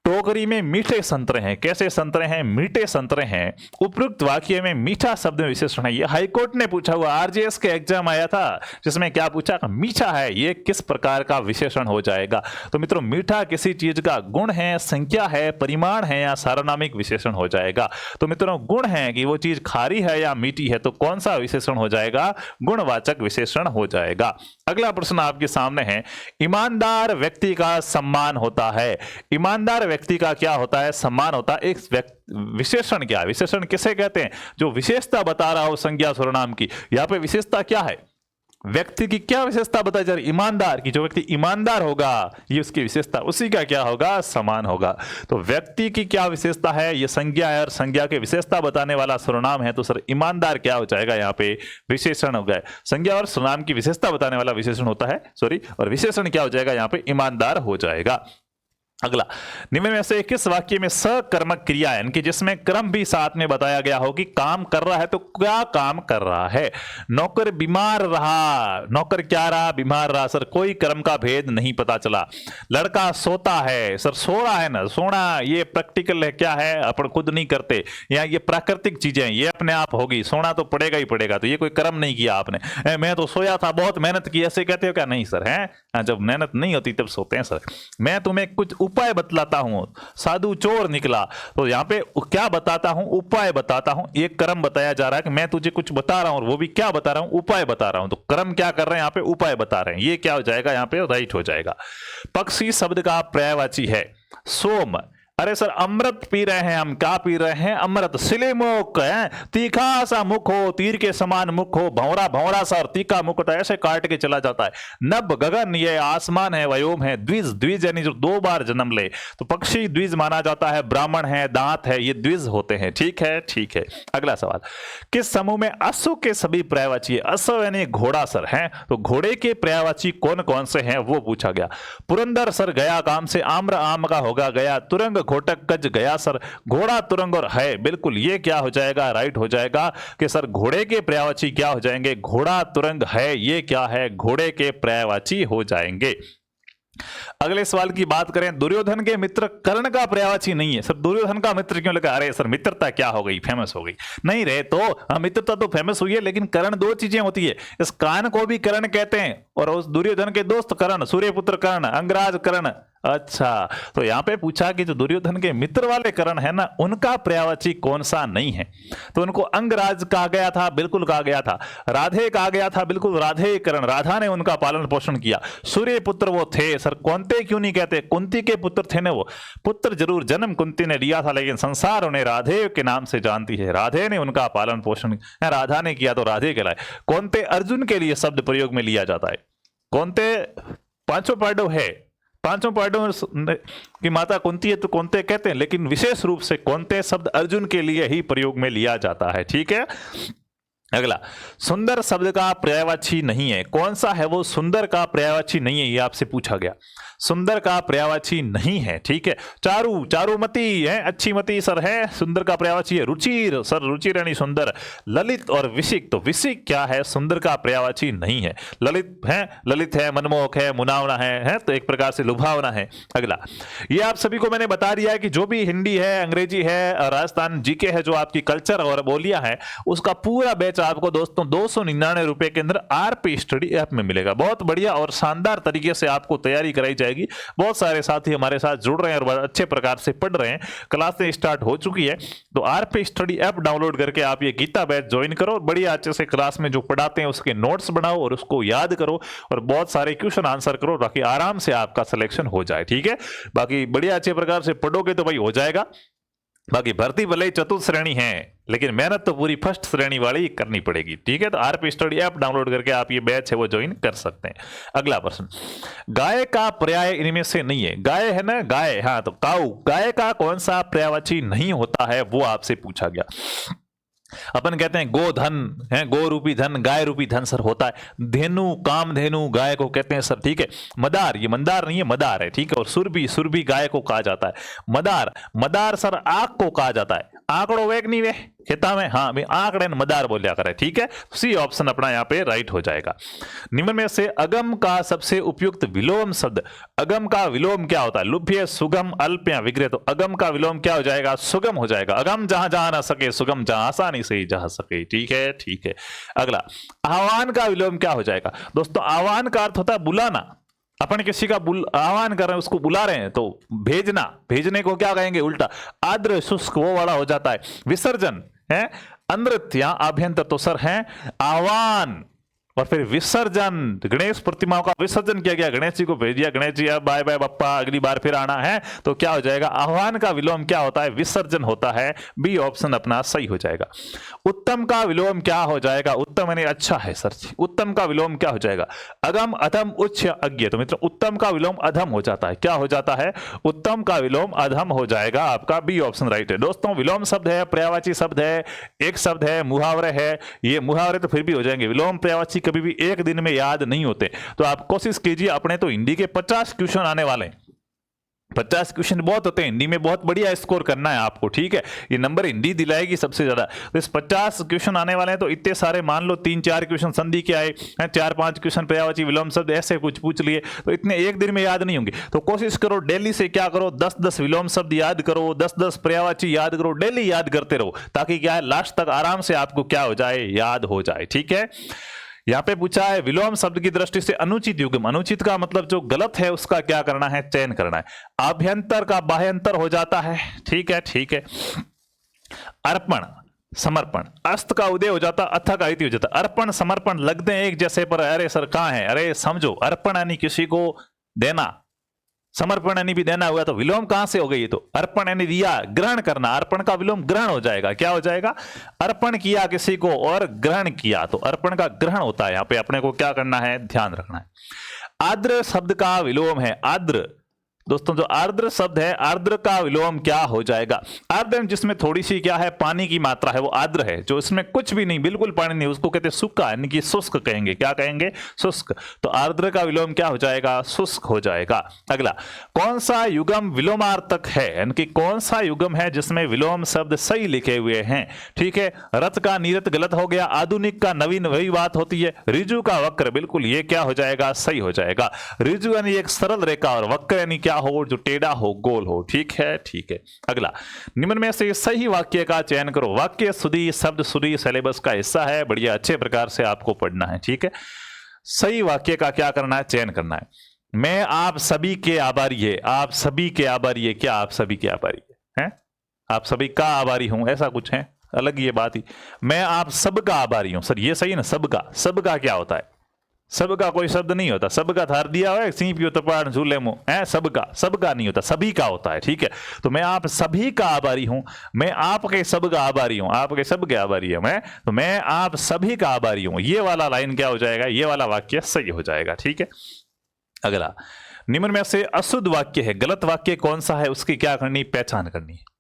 टोकरी में मीठे संतरे हैं, कैसे संतरे हैं? मीठे संतरे हैं। उपयुक्त वाक्य में मीठा शब्द में विशेषण है, ये हाईकोर्ट ने पूछा हुआ, आरजीएस के एग्जाम आया था जिसमें क्या पूछा? मीठा है, ये किस प्रकार का विशेषण हो जाएगा? तो मित्रों मीठा किसी चीज का गुण है, संख्या है, परिमाण है, या सार्वनामिक विशेषण हो जाएगा। तो मित्रों गुण है कि वो चीज खारी है या मीठी है, तो कौन सा विशेषण हो जाएगा? गुणवाचक विशेषण हो जाएगा। अगला प्रश्न आपके सामने है, ईमानदार व्यक्ति का सम्मान होता है। ईमानदार व्यक्ति का क्या होता है, सम्मान होता है। एक विशेषण क्या है, विशेषण किसे कहते हैं, जो विशेषता बता रहा हो संज्ञा सर्वनाम की। यहाँ पे विशेषता क्या है, व्यक्ति की क्या विशेषता बताई जा रही, ईमानदार की। जो व्यक्ति ईमानदार होगा ये उसकी विशेषता, उसी का क्या होगा, समान होगा। तो व्यक्ति की क्या विशेषता है, ये संज्ञा है और संज्ञा के विशेषता बताने वाला सर्वनाम है। तो सर ईमानदार क्या हो जाएगा, यहाँ पे विशेषण हो गया। संज्ञा और सर्वनाम की विशेषता बताने वाला विशेषण होता है, सॉरी, और विशेषण क्या हो जाएगा, यहाँ पे ईमानदार हो जाएगा। अगला, निम्न में से किस वाक्य में सकर्मक क्रिया है, यानी जिसमें क्रम भी साथ में बताया गया हो कि काम कर रहा है तो क्या काम कर रहा है। नौकर बीमार रहा, नौकर क्या रहा, बीमार रहा। सर कोई क्रम का भेद नहीं पता चला। लड़का सोता है, सर सो रहा है ना, सोना ये प्रैक्टिकल है, क्या है, अपन खुद नहीं करते, यहाँ ये प्राकृतिक चीजें, ये अपने आप होगी, सोना तो पड़ेगा ही पड़ेगा। तो ये कोई क्रम नहीं किया आपने, मैं तो सोया था, बहुत मेहनत की, ऐसे कहते हो क्या, नहीं सर, है जब मेहनत नहीं होती तब सोते हैं सर। मैं तुम्हें कुछ उपाय बतलाता हूं, साधु चोर निकला, तो यहां पे क्या बताता हूं, उपाय बताता हूं। एक क्रम बताया जा रहा है कि मैं तुझे कुछ बता रहा हूं, और वो भी क्या बता रहा हूं, उपाय बता रहा हूं। तो क्रम क्या कर रहे हैं, यहां पे उपाय बता रहे हैं, ये क्या हो जाएगा, यहां पे राइट हो जाएगा। पक्षी शब्द का पर्यायवाची है सोम। अरे सर अमृत पी रहे हैं हम, क्या पी रहे हैं, अमृत। सिले मुख है, तीखा सा मुख हो, तीर के समान मुख हो, भौरा भौरा सा और तीखा मुख होता है, ऐसे काट के चला जाता है। नभ गगन, ये आसमान है, व्योम है। द्विज, द्विज यानी जो दो बार जन्म ले, तो पक्षी द्विज माना जाता है। ब्राह्मण है, दांत है, ये द्विज होते हैं। ठीक है, ठीक है। अगला सवाल, किस समूह में अश्व के सभी पर्यायवाची है। अश्व यानी घोड़ा सर है, तो घोड़े के पर्यायवाची कौन कौन से हैं वो पूछा गया। पुरंदर सर गया काम से, आम्र आम का होगा गया, तुरंग घोटक गज गया सर। घोड़ा तुरंग और है, बिल्कुल ये क्या हो जाएगा, राइट हो जाएगा कि सर घोड़े के पर्यायवाची क्या हो जाएंगे, घोड़ा तुरंग है, ये क्या है, घोड़े के पर्यायवाची हो जाएंगे। अगले सवाल की बात करें, दुर्योधन के मित्र कर्ण का पर्यायवाची नहीं है। सर दुर्योधन का मित्र क्यों लगा, अरे सर मित्रता क्या हो गई, फेमस हो गई नहीं रहे तो। मित्रता तो फेमस हुई है, लेकिन कर्ण दो चीजें होती है, इस कान को भी कर्ण कहते हैं, और उस दुर्योधन के दोस्त कर्ण, सूर्यपुत्र कर्ण, अंगराज कर्ण। अच्छा, तो यहां पे पूछा कि जो दुर्योधन के मित्र वाले कर्ण है ना, उनका पर्यायवाची कौन सा नहीं है। तो उनको अंगराज कहा गया था, बिल्कुल कहा गया था। राधे कहा गया था, बिल्कुल राधे कर्ण, राधा ने उनका पालन पोषण किया। सूर्य पुत्र वो थे सर, कौनते क्यों नहीं कहते, कुंती के पुत्र थे ना वो। पुत्र जरूर जन्म कुंती ने लिया था, लेकिन संसार उन्हें राधे के नाम से जानती है। राधे ने उनका पालन पोषण राधा ने किया तो राधे कहलाए। कौनते अर्जुन के लिए शब्द प्रयोग में लिया जाता है। कौनते पांचों पांडव है, पांचों पांडवों की माता कुंती है तो कौनते कहते हैं, लेकिन विशेष रूप से कौनते शब्द अर्जुन के लिए ही प्रयोग में लिया जाता है। ठीक है। अगला, सुंदर शब्द का पर्यायवाची नहीं है, कौन सा है वो सुंदर का पर्यायवाची नहीं है, ये आपसे पूछा गया। सुंदर का पर्यायवाची नहीं है। ठीक है। चारू, चारुमती है, अच्छी मती सर है, सुंदर का पर्यायवाची है। रुचिर सर, रुचिर यानी सुंदर। ललित और विशिक, तो विशिक क्या है, सुंदर का पर्यायवाची नहीं है। ललित है, ललित है, मनमोहक है, मुनावना है, तो एक प्रकार से लुभावना है। अगला, ये आप सभी को मैंने बता दिया है कि जो भी हिंदी है, अंग्रेजी है, राजस्थान जीके है, जो आपकी कल्चर और बोलियां है, उसका पूरा बैच आपको दोस्तों 299 रुपए के अंदर आरपी स्टडी ऐप में मिलेगा। बहुत बढ़िया और शानदार तरीके से आपको तैयारी कराई जाएगी। बहुत सारे साथी हमारे साथ जुड़ रहे हैं और अच्छे प्रकार से पढ़ रहे हैं। क्लासें स्टार्ट हो चुकी है, तो आरपी स्टडी ऐप डाउनलोड करके आप ये गीता बैच ज्वाइन करो और बढ़िया अच्छे से क्लास में जो पढ़ाते हैं उसके नोट्स बनाओ और उसको याद करो और बहुत सारे क्वेश्चन आंसर करो, ताकि आराम से आपका सिलेक्शन हो जाए। ठीक है। बाकी बढ़िया अच्छे प्रकार से पढ़ोगे तो भाई हो जाएगा। बाकी भर्ती भले ही चतुर्थ श्रेणी है, लेकिन मेहनत तो पूरी फर्स्ट श्रेणी वाली ही करनी पड़ेगी। ठीक है। तो आरपी स्टडी ऐप डाउनलोड करके आप ये बैच है वो ज्वाइन कर सकते हैं। अगला प्रश्न, गाय का पर्याय इनमें से नहीं है। गाय है ना, गाय, हाँ, तो काऊ, गाय का कौन सा पर्यायवाची नहीं होता है वो आपसे पूछा गया। अपन कहते हैं गोधन है, गो रूपी धन, गाय रूपी धन सर होता है। धेनु, काम धेनु गाय को कहते हैं सर। ठीक है। मदार, ये मंदार नहीं है, मदार है। ठीक है। और सुरभि, सुरभि गाय को कहा जाता है। मदार, मदार सर आंख को कहा जाता है। आंकड़ो वेग नहीं वे खेता में, हाँ भाई आंकड़े मदार बोलिया करे। ठीक है। सी ऑप्शन अपना यहाँ पे राइट हो जाएगा। निम्न में से अगम का सबसे उपयुक्त विलोम शब्द। अगम का विलोम क्या होता है, लुभ्य, सुगम, अल्प या विग्रह। तो अगम का विलोम क्या हो जाएगा, सुगम हो जाएगा। अगम जहां जहां ना सके, सुगम जहां आसानी से ही जा सके। ठीक है, ठीक है। अगला, आह्वान का विलोम क्या हो जाएगा। दोस्तों आह्वान का अर्थ होता है बुलाना। अपन किसी का आह्वान कर रहे हैं, उसको बुला रहे हैं, तो भेजना, भेजने को क्या कहेंगे उल्टा, आर्द्र शुष्क वो वाला हो जाता है। विसर्जन है, अनृत या आभ्यंतर, तो सर है आह्वान, और फिर विसर्जन, गणेश प्रतिमाओं का विसर्जन किया गया, गणेश जी को भेज दिया, गणेश जी अब बाय बाय बप्पा, अगली बार फिर आना है। तो क्या हो जाएगा, आह्वान का विलोम क्या होता है, विसर्जन होता है। बी ऑप्शन अपना सही हो जाएगा। उत्तम का विलोम क्या हो जाएगा, उत्तम यानी अच्छा है सर जी, उत्तम का विलोम क्या हो जाएगा, अगम, अधम, उच्च, अज्ञ। तो मित्रों उत्तम का विलोम अधम हो जाता है, क्या हो जाता है, उत्तम का विलोम अधम हो जाएगा। आपका बी ऑप्शन राइट है। दोस्तों विलोम शब्द है, पर्यायवाची शब्द है, एक शब्द है, मुहावरे है। ये मुहावरे तो फिर भी हो जाएंगे, विलोम पर्यायवाची कभी भी एक दिन में याद नहीं होते। तो आप कोशिश कीजिए, अपने तो हिंदी के 50 क्वेश्चन आने वाले हैं, 50 क्वेश्चन बहुत होते हैं हिंदी में, बहुत बढ़िया स्कोर करना है आपको, ठीक है। ये नंबर हिंदी दिलाएगी सबसे ज्यादा। तो इस 50 क्वेश्चन आने वाले हैं, तो इतने सारे मान लो 3-4 क्वेश्चन संधि के आए हैं, 4-5 क्वेश्चन पर्यायवाची विलोम शब्द ऐसे कुछ पूछ लिए, तो इतने एक दिन में याद नहीं होंगे। तो कोशिश करो डेली से क्या करो, 10-10 विलोम शब्द याद करो, 10-10 पर्यायवाची याद करो, डेली याद करते रहो, ताकि क्या है लास्ट तक आराम से आपको क्या हो जाए, याद हो जाए, ठीक है। यहां पे पूछा है विलोम शब्द की दृष्टि से अनुचित युग्म, अनुचित का मतलब जो गलत है उसका क्या करना है, चयन करना है। आभ्यंतर का बाह्यंतर हो जाता है, ठीक है, ठीक है। अर्पण, समर्पण, अस्त का उदय हो जाता, अथ का इति हो जाता। अर्पण समर्पण लगते हैं एक जैसे, पर अरे सर कहां है, अरे समझो, अर्पण यानी किसी को देना, समर्पण यानी भी देना हुआ, तो विलोम कहां से हो गई, तो अर्पण यानी दिया, ग्रहण करना, अर्पण का विलोम ग्रहण हो जाएगा, क्या हो जाएगा, अर्पण किया किसी को और ग्रहण किया, तो अर्पण का ग्रहण होता है। यहां पे अपने को क्या करना है, ध्यान रखना है। आर्द्र शब्द का विलोम है, आर्द्र, दोस्तों जो आर्द्र शब्द है, आर्द्र का विलोम क्या हो जाएगा, आर्द्र जिसमें थोड़ी सी क्या है, पानी की मात्रा है, वो आर्द्र है। जो इसमें कुछ भी नहीं, बिल्कुल पानी नहीं, उसको कहते हैं सूखा, यानी कि शुष्क कहेंगे, क्या कहेंगे, शुष्क। तो आर्द्र का विलोम क्या हो जाएगा, शुष्क हो जाएगा। अगला, कौन सा युगम विलोमार्थक है, यानी कि कौन सा युगम है जिसमें विलोम शब्द सही लिखे हुए हैं, ठीक है। रथ का नीरत गलत हो गया, आधुनिक का नवीन वही बात होती है। ऋजु का वक्र, बिल्कुल ये क्या हो जाएगा, सही हो जाएगा। ऋजु यानी एक सरल रेखा, और वक्र यानी क्या हो, जो टेढ़ा हो, गोल हो, ठीक है, ठीक है। अगला, निम्न में से सही वाक्य का चयन करो। वाक्य सुधी, शब्द सुधी सिलेबस का हिस्सा है, बढ़िया अच्छे प्रकार से आपको पढ़ना है, ठीक है। सही वाक्य का क्या करना है, चयन करना है। मैं आप सभी के आभारी है, आप सभी के आभारी है, क्या आप सभी के आभारी है, आप सभी का आभारी हूं, ऐसा कुछ है, अलग ये बात ही। मैं आप सबका आभारी हूं, सर ये सही है ना, सबका, सबका क्या होता है, सबका कोई शब्द नहीं होता, सबका थार दिया हुआ है, सीपियो तपाड़ झूले मुंह है, सबका, सबका नहीं होता, सभी का होता है, ठीक है। तो मैं आप सभी का आभारी हूं, मैं आपके सबका आभारी हूं, आपके सबके आभारी हूं मैं, तो मैं आप सभी का आभारी हूं, ये वाला लाइन क्या हो जाएगा, ये वाला वाक्य सही हो जाएगा, ठीक है। अगला, निम्न में से अशुद्ध वाक्य है, गलत वाक्य कौन सा है, उसकी क्या करनी, पहचान करनी है।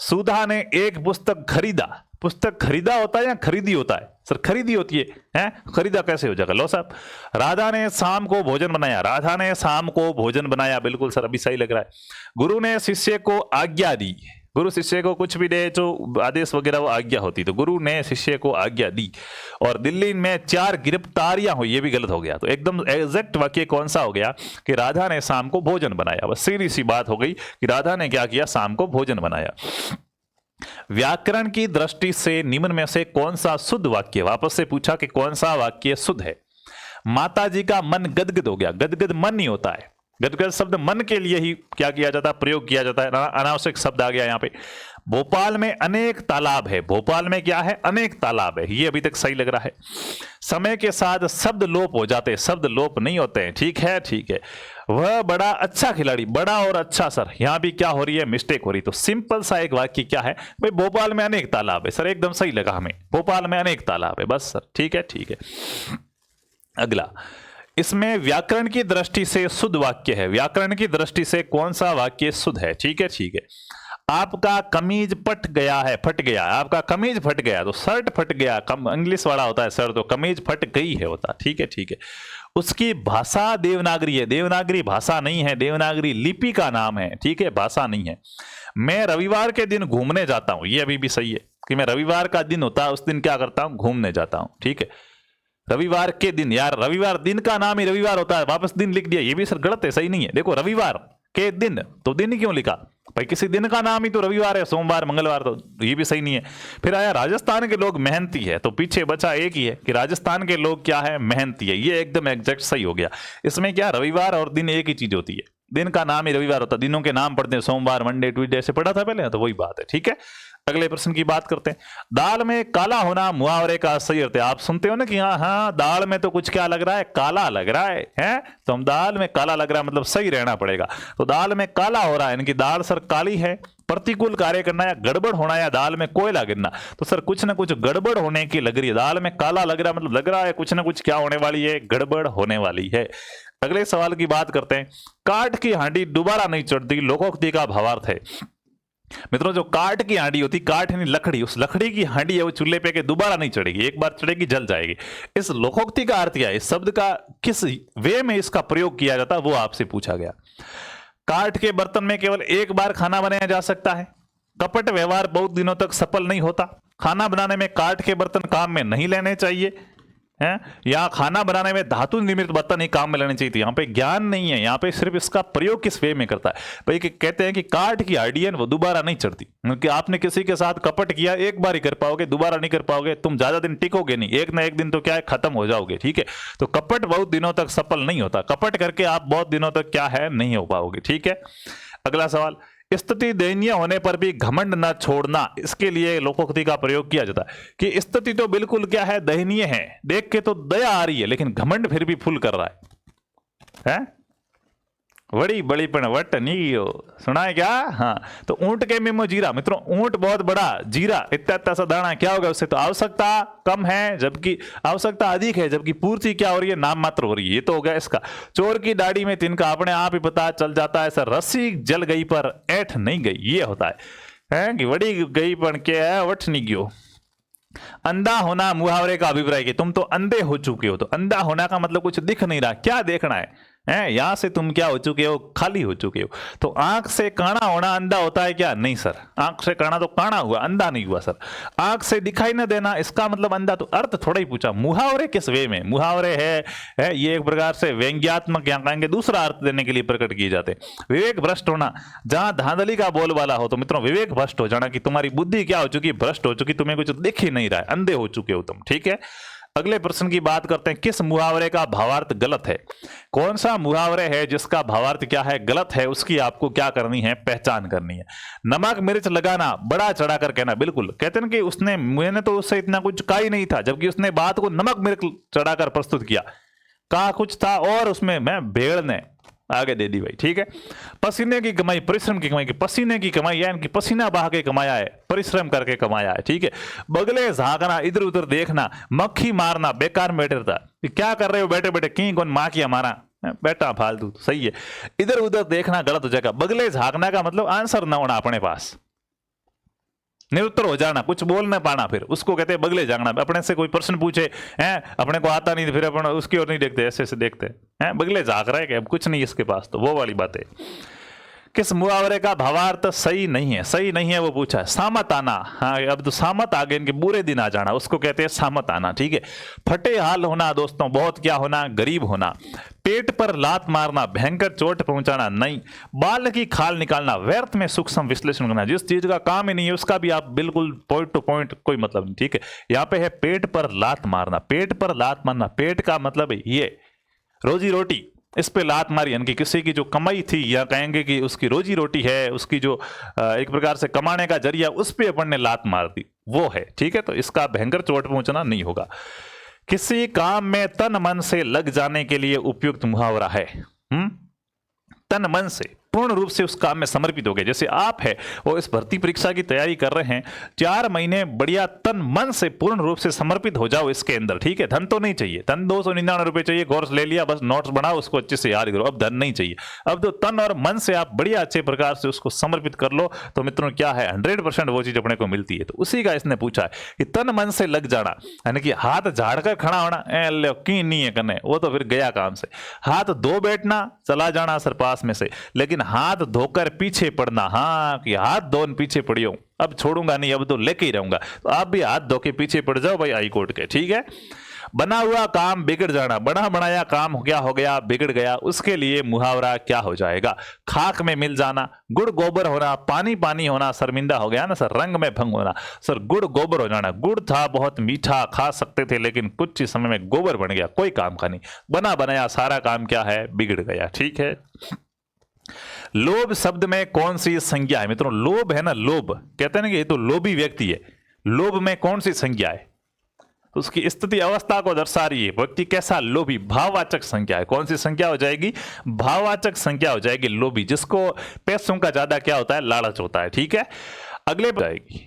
सुधा ने एक पुस्तक खरीदा, पुस्तक खरीदा होता है या खरीदी होता है, सर खरीदी होती है, हैं? खरीदा कैसे हो जाएगा, लो साहब। राधा ने शाम को भोजन बनाया, राधा ने शाम को भोजन बनाया, बिल्कुल सर अभी सही लग रहा है। गुरु ने शिष्य को आज्ञा दी, गुरु शिष्य को कुछ भी दे जो आदेश वगैरह वो आज्ञा होती, तो गुरु ने शिष्य को आज्ञा दी। और दिल्ली में 4 गिरफ्तारियां हुई, ये भी गलत हो गया। तो एकदम एग्जैक्ट वाक्य कौन सा हो गया कि राधा ने शाम को भोजन बनाया, बस सीधी सी बात हो गई कि राधा ने क्या किया, शाम को भोजन बनाया। व्याकरण की दृष्टि से निम्न में से कौन सा शुद्ध वाक्य, वापस से पूछा कि कौन सा वाक्य शुद्ध है। माता जी का मन गदगद हो गया, गदगद मन नहीं होता है, गदगद शब्द मन के लिए ही क्या किया जाता है, प्रयोग किया जाता है, अनावश्यक शब्द आ गया यहाँ पे। भोपाल में अनेक तालाब है, भोपाल में क्या है, अनेक तालाब है, ये अभी तक सही लग रहा है। समय के साथ शब्द लोप हो जाते हैं, शब्द लोप नहीं होते हैं, ठीक है, ठीक है। वह बड़ा अच्छा खिलाड़ी, बड़ा और अच्छा, सर यहां भी क्या हो रही है, मिस्टेक हो रही। तो सिंपल सा एक वाक्य क्या है भाई, भोपाल में अनेक तालाब है, सर एकदम सही लगा हमें, भोपाल में अनेक तालाब है, बस सर, ठीक है, ठीक है। अगला, इसमें व्याकरण की दृष्टि से शुद्ध वाक्य है, व्याकरण की दृष्टि से कौन सा वाक्य शुद्ध है, ठीक है, ठीक है। आपका कमीज फट गया है, फट गया, आपका कमीज फट गया, तो शर्ट फट गया, इंग्लिश वाला होता है सर, तो कमीज फट गई है होता, ठीक है, ठीक है। उसकी भाषा देवनागरी है, देवनागरी भाषा नहीं है, देवनागरी लिपि का नाम है, ठीक है, भाषा नहीं है। मैं रविवार के दिन घूमने जाता हूं, ये अभी भी सही है कि मैं रविवार का दिन होता है उस दिन क्या करता हूं, घूमने जाता हूं, ठीक है। रविवार के दिन, यार रविवार दिन का नाम ही रविवार होता है, वापस दिन लिख दिया, ये भी सर गलत है, सही नहीं है। देखो रविवार के दिन, तो दिन क्यों लिखा भाई, किसी दिन का नाम ही तो रविवार है, सोमवार मंगलवार, तो ये भी सही नहीं है। फिर आया राजस्थान के लोग मेहनती है, तो पीछे बचा एक ही है कि राजस्थान के लोग क्या है, मेहनती है, ये एकदम एग्जैक्ट सही हो गया। इसमें क्या रविवार और दिन एक ही चीज होती है, दिन का नाम ही रविवार होता है, दिनों के नाम पढ़ते हैं, सोमवार, मंडे, ट्यूसडे ऐसे पढ़ा था पहले, तो वही बात है, ठीक है। अगले प्रश्न की बात करते हैं। दाल में काला होना मुहावरे का सही अर्थ है। आप सुनते हो ना कि हाँ हाँ दाल में तो कुछ क्या लग रहा है, काला लग रहा है, हैं? तो हम दाल में काला लग रहा है मतलब सही रहना पड़ेगा। तो दाल में काला हो रहा है यानी कि दाल सर काली है। प्रतिकूल कार्य करना या गड़बड़ होना या दाल में कोयला गिरना, तो सर कुछ ना कुछ गड़बड़ होने की लग रही है। दाल में काला लग रहा है मतलब लग रहा है कुछ ना कुछ क्या होने वाली है, गड़बड़ होने वाली है। अगले सवाल की बात करते हैं। काठ की हांडी दोबारा नहीं चढ़ती, लोकोक्ति का भावार्थ है। मित्रों जो काठ की हांडी होती, काठ यानी लकड़ी, उस लकड़ी की हांडी है वो चूल्हे पे के दोबारा नहीं चढ़ेगी, एक बार चढ़ेगी जल जाएगी। इस लोकोक्ति का अर्थ क्या है, इस शब्द का किस वे में इसका प्रयोग किया जाता है वो आपसे पूछा गया। काठ के बर्तन में केवल एक बार खाना बनाया जा सकता है। कपट व्यवहार बहुत दिनों तक सफल नहीं होता। खाना बनाने में काठ के बर्तन काम में नहीं लेने चाहिए हैं। यहाँ खाना बनाने में धातु निर्मित बर्तन ही काम में लेने चाहिए थी। यहाँ पे ज्ञान नहीं है, यहाँ पे सिर्फ इसका प्रयोग किस वे में करता है भाई। कि कहते हैं कि काठ की हांडी है वो दोबारा नहीं चढ़ती, क्योंकि आपने किसी के साथ कपट किया एक बार ही कर पाओगे, दोबारा नहीं कर पाओगे, तुम ज्यादा दिन टिकोगे नहीं, एक ना एक दिन तो क्या है खत्म हो जाओगे। ठीक है, तो कपट बहुत दिनों तक सफल नहीं होता, कपट करके आप बहुत दिनों तक क्या है नहीं हो पाओगे। ठीक है, अगला सवाल। स्थिति दयनीय होने पर भी घमंड न छोड़ना, इसके लिए लोकोक्ति का प्रयोग किया जाता है कि स्थिति तो बिल्कुल क्या है दयनीय है, देख के तो दया आ रही है, लेकिन घमंड फिर भी फुल कर रहा है? बड़ी बड़ी पण वट नहीं हो, सुना है क्या? हाँ, तो ऊंट के मिमो जीरा। मित्रों ऊंट बहुत बड़ा, जीरा इतना सा दाना, क्या होगा उससे? तो आवश्यकता कम है जबकि आवश्यकता अधिक है, जबकि पूर्ति क्या हो रही है, नाम मात्र हो रही है। ये तो हो गया इसका। चोर की दाढ़ी में तिनका, अपने आप ही पता चल जाता है सर, रस्सी जल गई पर ऐठ नहीं गई, ये होता है कि बड़ी गई पण के वट नहीं गयो। अंधा होना मुहावरे का अभिप्राय कि तुम तो अंधे हो चुके हो। तो अंधा होना का मतलब कुछ दिख नहीं रहा, क्या देखना है? यहां से तुम क्या हो चुके हो, खाली हो चुके हो। तो आंख से काना होना अंधा होता है क्या? नहीं सर, आंख से काना तो काना हुआ, अंधा नहीं हुआ सर। आंख से दिखाई न देना इसका मतलब अंधा, तो अर्थ थोड़ा ही पूछा। मुहावरे किस वे में? मुहावरे है ये एक प्रकार से व्यंग्यात्मक या कहेंगे दूसरा अर्थ देने के लिए प्रकट किए जाते। विवेक भ्रष्ट होना, जहां धांधली का बोलबाला हो तो मित्रों विवेक भ्रष्ट हो जाना, कि तुम्हारी बुद्धि क्या हो चुकी, भ्रष्ट हो चुकी, तुम्हें कुछ दिख ही नहीं रहा है, अंधे हो चुके हो तुम। ठीक है, अगले प्रश्न की बात करते हैं। किस मुहावरे का भावार्थ गलत है? कौन सा मुहावरे है जिसका भावार्थ क्या है, गलत है, उसकी आपको क्या करनी है, पहचान करनी है। नमक मिर्च लगाना, बड़ा चढ़ा कर कहना, बिल्कुल कहते हैं कि उसने, मैंने तो उससे इतना कुछ कहा ही नहीं था, जबकि उसने बात को नमक मिर्च चढ़ाकर प्रस्तुत किया, कहा कुछ था और उसमें मैं भेड़ ने आगे दे दी भाई। ठीक है, पसीने की कमाई, परिश्रम की कमाई, की पसीने की कमाई यानी कि पसीना बहा के कमाया है, परिश्रम करके कमाया है। ठीक है, बगले झांकना, इधर उधर देखना, मक्खी मारना, बेकार में बैठे रहता, क्या कर रहे हो बैठे बैठे, कहीं कौन माँ की हमारा बेटा फालतू, तो सही है। इधर उधर देखना गलत हो जाएगा। बगले झांकना का मतलब आंसर न होना अपने पास, निरुत्तर हो जाना, कुछ बोल ना पाना, फिर उसको कहते हैं बगले झांकना। अपने से कोई प्रश्न पूछे हैं, अपने को आता नहीं, फिर अपन उसकी ओर नहीं देखते, ऐसे ऐसे देखते हैं, बगले झांक रहे कि अब कुछ नहीं इसके पास, तो वो वाली बात है। किस मुहावरे का भावार्थ सही नहीं है? सही नहीं है वो पूछा है। सामत आना, हाँ अब तो सामत आ गए, इनके बुरे दिन आ जाना, उसको कहते हैं सामत आना। ठीक है, फटे हाल होना दोस्तों, बहुत क्या होना, गरीब होना। पेट पर लात मारना, भयंकर चोट पहुंचाना नहीं। बाल की खाल निकालना, व्यर्थ में सूक्ष्म विश्लेषण करना, जिस चीज का काम ही नहीं है उसका भी आप बिल्कुल पॉइंट टू पॉइंट कोई मतलब नहीं। ठीक है, यहाँ पे है पेट पर लात मारना। पेट पर लात मारना, पेट का मतलब है ये रोजी रोटी, इस पे लात मारी, यानी कि किसी की जो कमाई थी या कहेंगे कि उसकी रोजी रोटी है, उसकी जो एक प्रकार से कमाने का जरिया, उस पे अपन ने लात मार दी, वो है। ठीक है, तो इसका भयंकर चोट पहुंचना नहीं होगा। किसी काम में तन मन से लग जाने के लिए उपयुक्त मुहावरा है। तन मन से पूर्ण रूप से उस काम में समर्पित हो गए। जैसे आप है वो इस भर्ती परीक्षा की तैयारी कर रहे हैं, 4 महीने बढ़िया तन मन से पूर्ण रूप से समर्पित हो जाओ इसके अंदर। ठीक है, धन तो नहीं चाहिए, धन 299 रुपए चाहिए, कोर्स ले लिया, बस नोट्स बनाओ, उसको अच्छे से याद करो, अब धन नहीं चाहिए। अब तो तन और मन से आप बढ़िया अच्छे प्रकार से उसको समर्पित कर लो, तो मित्रों क्या है 100% वो चीज अपने को मिलती है। तो उसी का इसने पूछा है कि तन मन से लग जाना, यानी कि हाथ झाड़ कर खड़ा होना, की नहीं है करने, वो तो फिर गया काम से। हाथ धो बैठना, चला जाना सर पास में से, लेकिन हाथ धोकर पीछे पड़ना, हाँ कि हाथ धोन पीछे पड़ियो, अब छोड़ूंगा नहीं, अब तो लेके ही रहूंगा, तो आप भी हाथ धो के पीछे पड़ जाओ भाई हाई कोर्ट के। ठीक है, बना हुआ काम बिगड़ जाना, बना बनाया काम क्या हो गया, बिगड़ गया, उसके लिए मुहावरा क्या हो जाएगा? खाक में मिल जाना, गुड़ गोबर होना, पानी पानी होना, शर्मिंदा हो गया ना सर, रंग में भंग होना। सर गुड़ गोबर हो जाना, गुड़ था बहुत मीठा, खा सकते थे, लेकिन कुछ ही समय में गोबर बन गया, कोई काम का नहीं, बना बनाया सारा काम क्या है, बिगड़ गया। ठीक है, लोभ शब्द में कौन सी संज्ञा है मित्रों? लोभ है ना, लोभ कहते हैं ना कि ये तो लोभी व्यक्ति है। लोभ में कौन सी संज्ञा है? तो उसकी स्थिति अवस्था को दर्शा रही है। व्यक्ति कैसा? लोभी। भाववाचक संज्ञा है। कौन सी संज्ञा हो जाएगी? भाववाचक संज्ञा हो जाएगी, लोभी, जिसको पैसों का ज्यादा क्या होता है? लालच होता है। ठीक है, अगले जाएगी।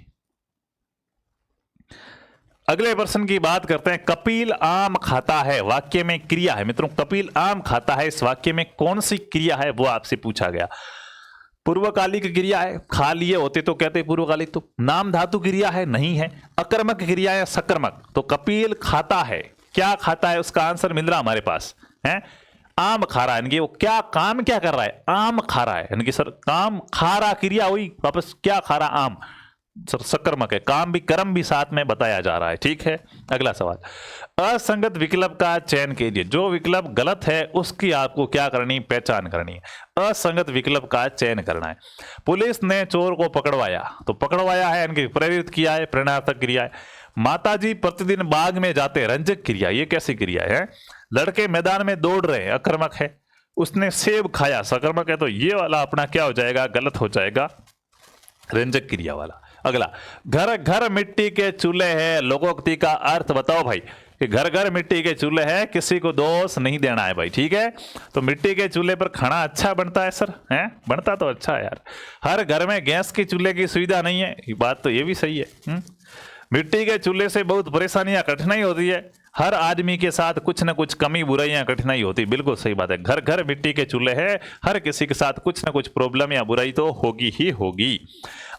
अगले प्रश्न की बात करते हैं। कपिल आम खाता है वाक्य में क्रिया है मित्रों। कपिल आम खाता है, इस वाक्य में कौन सी क्रिया है वो आपसे पूछा गया। पूर्वकालिक क्रिया है, खा लिए होते तो कहते पूर्वकालिक। तो नाम धातु क्रिया है, नहीं है। अकर्मक क्रिया है, सकर्मक। तो कपिल खाता है, क्या खाता है? उसका आंसर मिल रहा हमारे पास है, आम खा रहा है। यानी वो क्या काम क्या कर रहा है? आम खा रहा है। यानी कि सर काम खा रहा क्रिया हुई, वापस क्या खा रहा? आम। सर सकर्मक है, काम भी कर्म भी साथ में बताया जा रहा है। ठीक है, अगला सवाल। असंगत विकल्प का चयन कीजिए। जो विकल्प गलत है उसकी आपको क्या करनी? पहचान करनी है। असंगत विकल्प का चयन करना है। पुलिस ने चोर को पकड़वाया, तो पकड़वाया है यानी कि प्रेरित किया है, प्रेरणार्थक क्रिया है। माताजी प्रतिदिन बाग में जाते, रंजक क्रिया, ये कैसी क्रिया है? लड़के मैदान में दौड़ रहे हैं, अकर्मक है। उसने सेब खाया, सकर्मक है। तो ये वाला अपना क्या हो जाएगा? गलत हो जाएगा, रंजक क्रिया वाला। अगला, घर घर मिट्टी के चूल्हे हैं, लोकोक्ति का अर्थ बताओ भाई। कि घर घर मिट्टी के चूल्हे हैं, किसी को दोष नहीं देना है भाई। ठीक है, तो मिट्टी के चूल्हे पर खाना अच्छा बनता है सर, हैं? बनता तो अच्छा है यार। हर घर में गैस के चूल्हे की सुविधा नहीं है, ये बात तो ये भी सही है। मिट्टी के चूल्हे से बहुत परेशानियां, कठिनाई होती है। हर आदमी के साथ कुछ न कुछ कमी, बुराइयां, कठिनाई होती। बिल्कुल सही बात है। घर घर मिट्टी के चूल्हे हैं, हर किसी के साथ कुछ न कुछ प्रॉब्लम या बुराई तो होगी ही होगी।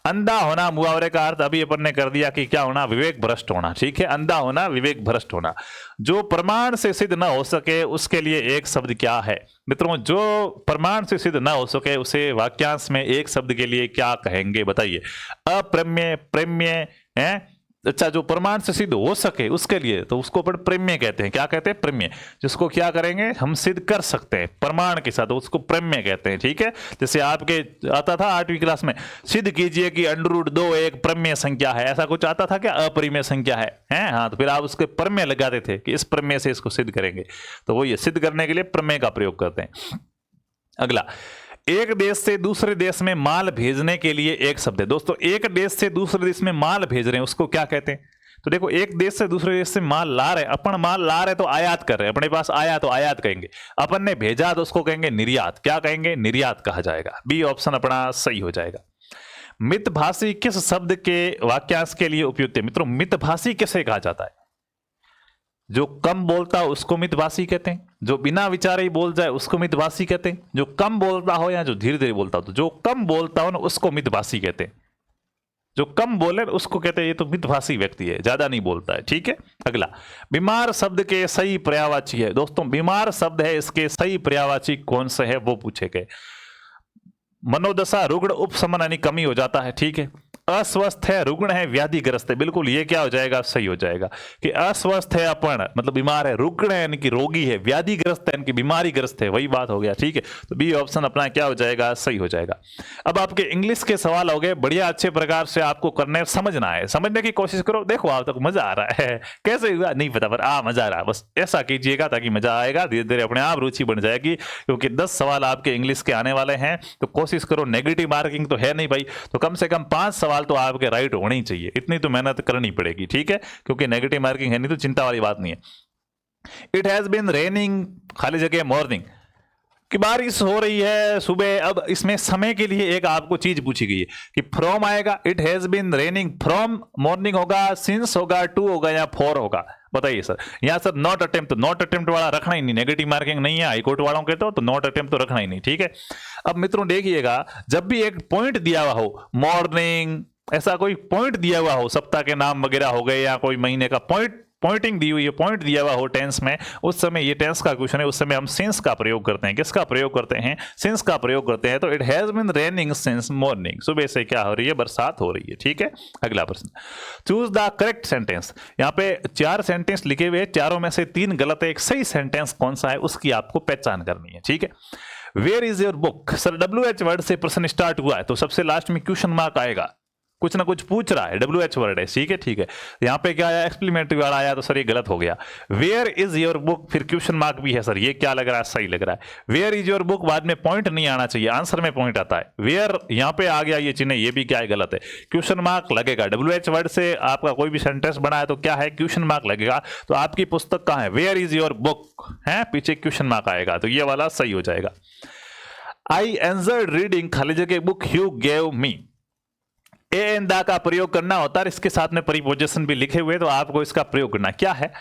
अंधा होना, मुहावरे का अर्थ अभी अपन ने कर दिया कि क्या होना? विवेक भ्रष्ट होना। ठीक है, अंधा होना, विवेक भ्रष्ट होना। जो प्रमाण से सिद्ध न हो सके उसके लिए एक शब्द क्या है मित्रों? जो प्रमाण से सिद्ध न हो सके उसे वाक्यांश में एक शब्द के लिए क्या कहेंगे बताइए? अप्रमेय, प्रेम्य है। अच्छा, जो प्रमाण से सिद्ध हो सके उसके लिए तो उसको अपन प्रेम्य कहते हैं। क्या कहते हैं? प्रेम्य। जिसको क्या करेंगे? हम सिद्ध कर सकते हैं प्रमाण के साथ, उसको प्रेम्य कहते हैं। ठीक है, जैसे आपके आता था 8वीं क्लास में, सिद्ध कीजिए कि √2 एक प्रमेय संख्या है, ऐसा कुछ आता था क्या? अपरिमेय संख्या है, हाँ, तो फिर आप उसके प्रमेय लगाते थे कि इस प्रमेय से इसको सिद्ध करेंगे। तो वो ये सिद्ध करने के लिए प्रमेय का प्रयोग करते हैं। अगला, एक देश से दूसरे देश में माल भेजने के लिए एक शब्द है। दोस्तों, एक देश से दूसरे देश में माल भेज रहे हैं उसको क्या कहते हैं? तो देखो, एक देश से दूसरे देश से माल ला रहे हैं, अपन माल ला रहे तो आयात कर रहे हैं, अपने पास आया तो आयात कहेंगे। अपन ने भेजा तो उसको कहेंगे निर्यात। क्या कहेंगे? निर्यात कहा जाएगा। बी ऑप्शन अपना सही हो जाएगा। मितभाषी किस शब्द के वाक्यांश के लिए उपयुक्त है? मित्रों, मितभाषी किसे कहा जाता है? जो कम बोलता हो उसको मितभाषी कहते हैं। जो बिना विचारे ही बोल जाए उसको मितभाषी कहते हैं। जो कम बोलता हो या जो धीरे धीरे बोलता हो, तो जो कम बोलता हो ना उसको मितभाषी कहते हैं। जो कम बोले उसको कहते हैं ये तो मितभाषी व्यक्ति है, ज्यादा नहीं बोलता है। ठीक है, अगला, बीमार शब्द के सही पर्यायवाची है। दोस्तों, बीमार शब्द है, इसके सही पर्यायवाची कौन से है वो पूछे गए। मनोदशा, रुग्ण, उपशमन यानी कमी हो जाता है। ठीक है, अस्वस्थ है, रुग्ण है, व्याधिग्रस्त है। बिल्कुल ये क्या हो जाएगा? सही हो जाएगा कि अस्वस्थ है अपन मतलब बीमार है, रुग्ण है यानी कि रोगी है, व्याधिग्रस्त है यानी कि बीमारीग्रस्त है, वही बात हो गया। ठीक है, तो बी ऑप्शन अपना क्या हो जाएगा? सही हो जाएगा। अब आपके इंग्लिश के सवाल हो गए, बढ़िया अच्छे प्रकार से आपको करने समझना है, समझने की कोशिश करो। देखो आप तक मजा आ रहा है, कैसे हुआ नहीं पता पर मजा आ रहा है, बस ऐसा कीजिएगा ताकि मजा आएगा। धीरे धीरे अपने आप रुचि बन जाएगी, क्योंकि 10 सवाल आपके इंग्लिश के आने वाले हैं। तो कोशिश करो, नेगेटिव मार्किंग तो है नहीं भाई, तो कम से कम 5 सवाल तो आपके राइट होने ही चाहिए। इतनी तो मेहनत करनी पड़ेगी। ठीक है, क्योंकि नेगेटिव मार्किंग है नहीं तो चिंता वाली बात नहीं है। इट हैज बीन रेनिंग, खाली जगह मॉर्निंग, कि बारिश हो रही है सुबह। अब इसमें समय के लिए एक आपको चीज पूछी गई है कि फ्रॉम आएगा, it has been raining from morning होगा, सिंस होगा, टू होगा या फॉर होगा? बताइए सर। यहाँ सर नॉट अटेम्प्ट, तो नॉट अटेम्प्ट वाला रखना ही नहीं, नेगेटिव मार्किंग नहीं है हाईकोर्ट वालों के, तो नॉट अटेम्प्ट तो रखना ही नहीं। ठीक है, अब मित्रों देखिएगा, जब भी एक पॉइंट दिया हुआ हो, मॉर्निंग ऐसा कोई पॉइंट दिया हुआ हो, सप्ताह के नाम वगैरह हो गए या कोई महीने का पॉइंटिंग दी हुई है, पॉइंट दिया हुआ हो टेंस में, उस समय ये टेंस का क्वेश्चन है, उस समय हम सिंस का प्रयोग करते हैं। किसका प्रयोग करते हैं? सिंस का प्रयोग करते हैं। तो it has been raining since morning, सुबह से क्या हो रही है? बरसात हो रही है। ठीक है, अगला प्रश्न, चूज द करेक्ट सेंटेंस। यहाँ पे 4 सेंटेंस लिखे हुए, चारों में से 3 गलत है, एक सही सेंटेंस कौन सा है उसकी आपको पहचान करनी है। ठीक है, where is your book? Sir WH word से प्रश्न स्टार्ट हुआ है तो सबसे लास्ट में क्वेश्चन मार्क आएगा। कुछ ना कुछ पूछ रहा है, WH वर्ड है, ठीक है ठीक है। यहाँ पे क्या आया, एक्सप्लेनेटरी वर्ड आया, तो सर ये गलत हो गया। वेयर इज योर बुक, फिर क्वेश्चन मार्क भी है सर, ये क्या लग रहा है, सही लग रहा है। वेयर इज योर बुक, बाद में पॉइंट नहीं आना चाहिए, आंसर में पॉइंट आता है। वेयर यहाँ पे आ गया ये चिन्ह, ये भी क्या है, गलत है। क्वेश्चन मार्क लगेगा, WH वर्ड से आपका कोई भी सेंटेंस बना है तो क्या है, क्वेश्चन मार्क लगेगा। तो आपकी पुस्तक कहाँ है, वेयर इज योर बुक है, पीछे क्वेश्चन मार्क आएगा, तो ये वाला सही हो जाएगा। आई एंजॉयड रीडिंग खाली जगह book you gave me, A and the का प्रयोग करना होता है, इसके साथ में प्रीपोजिशन भी लिखे हुए, तो आपको इसका प्रयोग करना क्या है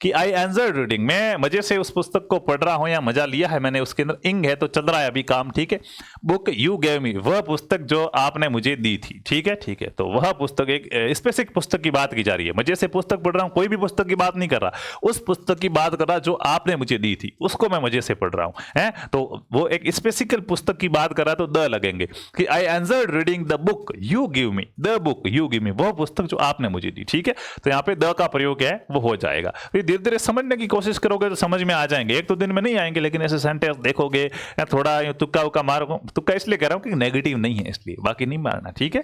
कि आई एंजॉयड रीडिंग, मैं मजे से उस पुस्तक को पढ़ रहा हूं या मजा लिया है मैंने, उसके अंदर इंग है तो चल रहा है अभी काम, ठीक है। बुक यू गेव मी, वह पुस्तक जो आपने मुझे दी थी, ठीक है। तो वह पुस्तक एक स्पेसिफिक पुस्तक की बात की जा रही है, मजे से पुस्तक पढ़ रहा हूं, कोई भी पुस्तक की बात नहीं कर रहा, उस पुस्तक की बात कर रहा जो आपने मुझे दी थी, उसको मैं मजे से पढ़ रहा हूं है। तो वो एक स्पेसिफिक पुस्तक की बात कर रहा है, तो द लगेंगे कि I enjoyed reading the book you give me, the book you give me, वह पुस्तक जो आपने मुझे दी, ठीक है। तो यहाँ पे द का प्रयोग है वो हो जाएगा। फिर धीरे धीरे समझने की कोशिश करोगे तो समझ में आ जाएंगे, एक तो दिन में नहीं आएंगे, लेकिन ऐसे सेंटेंस देखोगे या थोड़ा तुक्का उक्का मारो, तुक्का इसलिए कह रहा हूं कि नेगेटिव नहीं है इसलिए, बाकी नहीं मारना, ठीक है।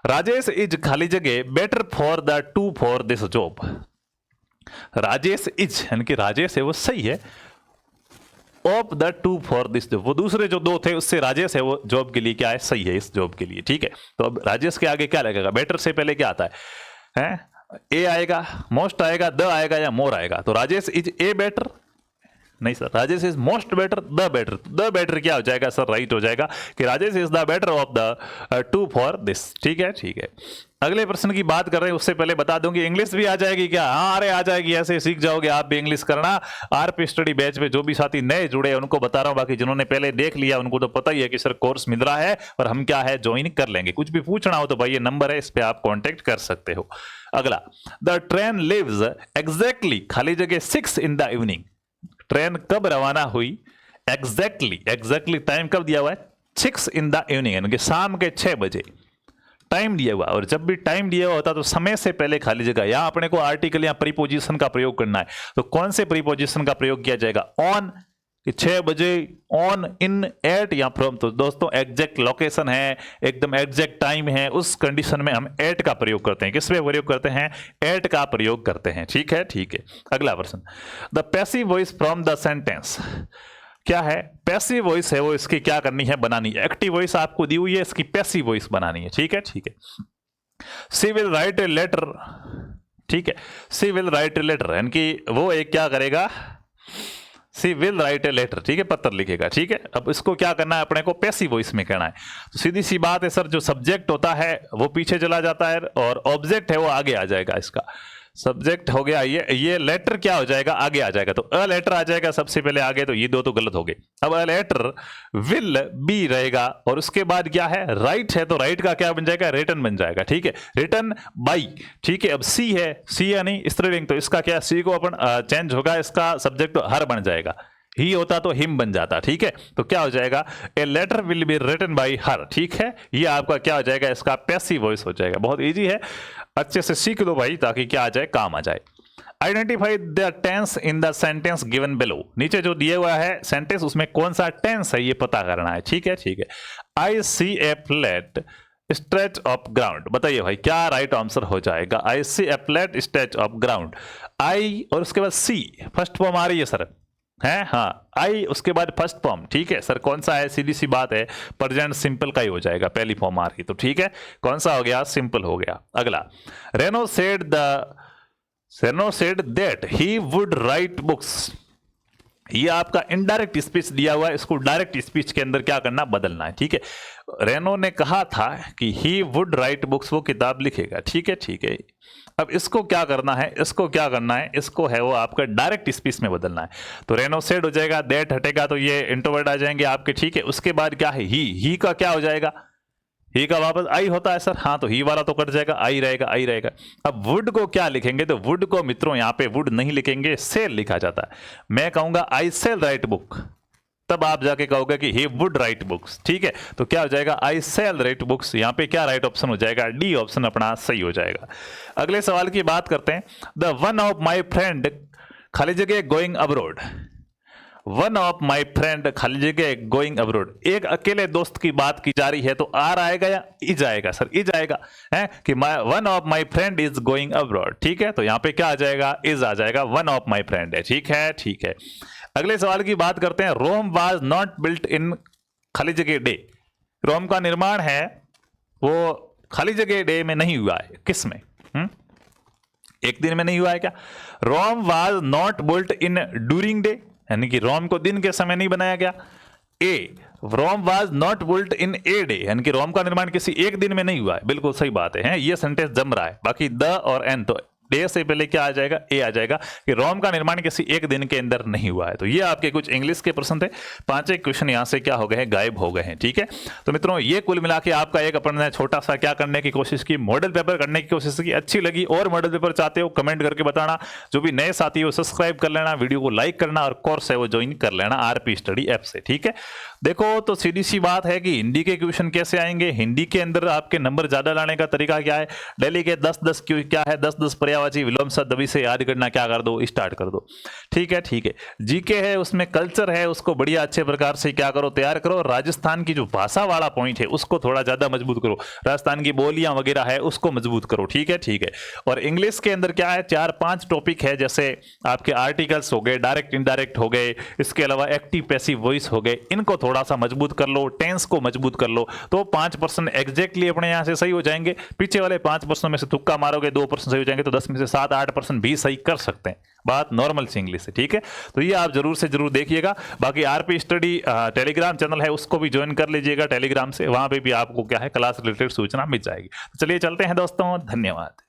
राजेश इज खाली जगह better for the two for this job, Rajesh is यानी कि राजेश है वो सही है, of the two for this job, वो दूसरे जो दो थे उससे राजेश है वो जॉब के लिए क्या है, सही है इस जॉब के लिए, ठीक है। तो अब राजेश के आगे क्या लगेगा, बेटर से पहले क्या आता है, ए आएगा, मोस्ट आएगा, द आएगा या मोर आएगा। तो राजेश इज ए बेटर, नहीं sir, Rajesh is most better, the better, the better क्या हो जाएगा सर, राइट हो जाएगा कि Rajesh is the better of the two for this, ठीक है। अगले प्रश्न की बात कर रहे हैं, उससे पहले बता दूं कि इंग्लिश भी आ जाएगी क्या, हाँ अरे आ जाएगी, ऐसे सीख जाओगे आप भी इंग्लिश करना। आरपी स्टडी बैच में जो भी साथी नए जुड़े हैं उनको बता रहा हूं, बाकी जिन्होंने पहले देख लिया उनको तो पता ही है कि सर कोर्स मिल रहा है और हम क्या है ज्वाइन कर लेंगे। कुछ भी पूछना हो तो भाई ये नंबर है, इस पे आप कॉन्टेक्ट कर सकते हो। अगला, द ट्रेन लिव्स एग्जैक्टली खाली जगह 6 इन द इवनिंग, ट्रेन कब रवाना हुई, एग्जैक्टली टाइम कब दिया हुआ है, 6 इन द इवनिंग यानी कि शाम के 6 बजे टाइम दिया हुआ। और जब भी टाइम दिया हुआ होता तो समय से पहले खाली जगह, यहां अपने को आर्टिकल या प्रीपोजिशन का प्रयोग करना है, तो कौन से प्रीपोजिशन का प्रयोग किया जाएगा, ऑन कि 6 बजे, ऑन, इन, एट या फ्रॉम। तो दोस्तों एग्जैक्ट लोकेशन है, एकदम एग्जैक्ट टाइम है, उस कंडीशन में हम एट का प्रयोग करते हैं। किस पे प्रयोग करते हैं, एट का प्रयोग करते हैं, ठीक है। अगला प्रश्न, the passive voice from the sentence क्या है, पैसिव वॉइस है वो इसकी क्या करनी है, बनानी है। एक्टिव वॉइस आपको दी हुई है, इसकी पैसिव वॉइस बनानी है, ठीक है। सी विल राइट ए लेटर, ठीक है, सी विल राइट ए लेटर यानी कि वो एक क्या करेगा, सी विल राइट ए लेटर, ठीक है, पत्र लिखेगा, ठीक है। अब इसको क्या करना है, अपने को पैसिव वॉइस में कहना है। तो सीधी सी बात है सर, जो सब्जेक्ट होता है वो पीछे चला जाता है और ऑब्जेक्ट है वो आगे आ जाएगा। इसका सब्जेक्ट हो गया ये लेटर क्या हो जाएगा, आगे आ जाएगा, तो अ लेटर आ जाएगा सबसे पहले आगे, तो ये दो तो गलत हो गए। अब अ लेटर विल बी रहेगा और उसके बाद क्या है, राइट है, तो राइट का क्या बन जाएगा, रिटन बन जाएगा, ठीक है, रिटन बाई, ठीक है। अब सी है, सी यानी स्त्रीलिंग, तो इसका क्या, सी को अपन चेंज होगा, इसका सब्जेक्ट तो हर बन जाएगा, ही होता तो हिम बन जाता, ठीक है। तो क्या हो जाएगा, a letter will be written by her, ठीक है। ये आपका क्या हो जाएगा, इसका पैसिव वॉइस हो जाएगा। बहुत इजी है, अच्छे से सीख लो भाई, ताकि क्या आ जाए, काम आ जाए। Identify the tense in the sentence given below, नीचे जो दिया हुआ है सेंटेंस उसमें कौन सा टेंस है ये पता करना है, ठीक है। आई सी ए फ्लैट स्ट्रेच ऑफ ग्राउंड, बताइए भाई क्या राइट आंसर हो जाएगा, आई सी ए फ्लैट स्ट्रेच ऑफ ग्राउंड। आई और उसके बाद सी, फर्स्ट फॉर्म आ रही है सर, है, हाँ, आई उसके बाद फर्स्ट फॉर्म, ठीक है सर। कौन सा है, सीधी सी बात है, प्रेजेंट सिंपल का ही हो जाएगा, पहली फॉर्म आ रही, तो ठीक है, कौन सा हो गया, सिंपल हो गया। अगला, Renu said that he would write books, ये आपका इनडायरेक्ट स्पीच दिया हुआ है, इसको डायरेक्ट स्पीच के अंदर क्या करना, बदलना है, ठीक है। रेनो ने कहा था कि ही वुड राइट बुक्स, वो किताब लिखेगा, ठीक है। अब इसको क्या करना है, इसको है वो आपका डायरेक्ट स्पीच में बदलना है। तो रेनो सेड हो जाएगा, दैट हटेगा तो ये इंट्रोवर्ट आ जाएंगे आपके, ठीक है। उसके बाद क्या है, ही का क्या हो जाएगा, ही का वापस आई होता है सर, हाँ, तो ही वाला तो कट जाएगा, आई रहेगा। अब वुड को क्या लिखेंगे, तो वुड को मित्रों यहाँ पे वुड नहीं लिखेंगे, सेल लिखा जाता है। मैं कहूंगा आई सेल राइट बुक, तब आप जाके कहोगे कि ही वुड राइट बुक्स, ठीक है। तो क्या हो जाएगा, आई सेल राइट बुक्स, यहाँ पे क्या राइट ऑप्शन हो जाएगा, डी ऑप्शन अपना सही हो जाएगा। अगले सवाल की बात करते हैं, the one of my friend खाली जगह going abroad, one of my friend खाली जगह गोइंग अब्रोड, एक अकेले दोस्त की बात की जा रही है तो आर आएगा या इज आएगा? सर इज आएगा, है कि one of my friend is going abroad. ठीक है, तो यहाँ पे क्या आ जाएगा? इज आ जाएगा, वन ऑफ माई फ्रेंड है। ठीक है, ठीक है। अगले सवाल की बात करते हैं। Rome was not built in खाली जगह डे, रोम का निर्माण है वो खाली जगह डे में नहीं हुआ है, किस में? एक दिन में नहीं हुआ है क्या? Rome was not built in during day, यानी कि रोम को दिन के समय नहीं बनाया गया। A, Rome was not built in a day, यानी कि रोम का निर्माण किसी एक दिन में नहीं हुआ है। बिल्कुल सही बात है, ये सेंटेंस जम रहा है। बाकी द और एन, तो डे से पहले क्या आ जाएगा? ए आ जाएगा कि रोम का निर्माण किसी एक दिन के अंदर नहीं हुआ है। तो ये आपके कुछ इंग्लिश के प्रश्न थे। 5 क्वेश्चन यहां से क्या हो गए हैं? गायब हो गए हैं। ठीक है, तो मित्रों ये कुल मिला के आपका एक अपन ने छोटा सा क्या करने की कोशिश की, मॉडल पेपर करने की कोशिश की। अच्छी लगी और मॉडल पेपर चाहते हो कमेंट करके बताना। जो भी नए साथी हो सब्सक्राइब कर लेना, वीडियो को लाइक करना और कोर्स है वो ज्वाइन कर लेना आरपी स्टडी ऐप से। ठीक है, देखो तो सीधी सी बात है कि हिंदी के क्वेश्चन कैसे आएंगे, हिंदी के अंदर आपके नंबर ज्यादा लाने का तरीका क्या है? डेली के 10-10 क्या है, 10-10 पर्यायवाची विलोम शब्द अभी से याद करना क्या कर दो, स्टार्ट कर दो। ठीक है, ठीक है। जीके है, उसमें कल्चर है, उसको बढ़िया अच्छे प्रकार से क्या करो, तैयार करो। राजस्थान की जो भाषा वाला पॉइंट है उसको थोड़ा ज्यादा मजबूत करो, राजस्थान की बोलियां वगैरह है उसको मजबूत करो। ठीक है, ठीक है। और इंग्लिश के अंदर क्या है, 4-5 टॉपिक है, जैसे आपके आर्टिकल्स हो गए, डायरेक्ट इनडायरेक्ट हो गए, इसके अलावा एक्टिव पैसिव वॉइस हो गए, इनको थोड़ा सा मजबूत कर लो, टेंस को मजबूत कर लो, तो 5% एग्जैक्टली अपने यहां से सही हो जाएंगे। पीछे वाले 5% में से तुक्का मारोगे 2% सही हो जाएंगे, तो 10 में से 7-8% भी सही कर सकते हैं। बात नॉर्मल सी इंग्लिश है। ठीक है, तो ये आप जरूर से जरूर देखिएगा। बाकी आरपी स्टडी टेलीग्राम चैनल है, उसको भी ज्वाइन कर लीजिएगा टेलीग्राम से, वहां पे भी आपको क्या है क्लास रिलेटेड सूचना मिल जाएगी। तो चलिए चलते हैं दोस्तों, धन्यवाद।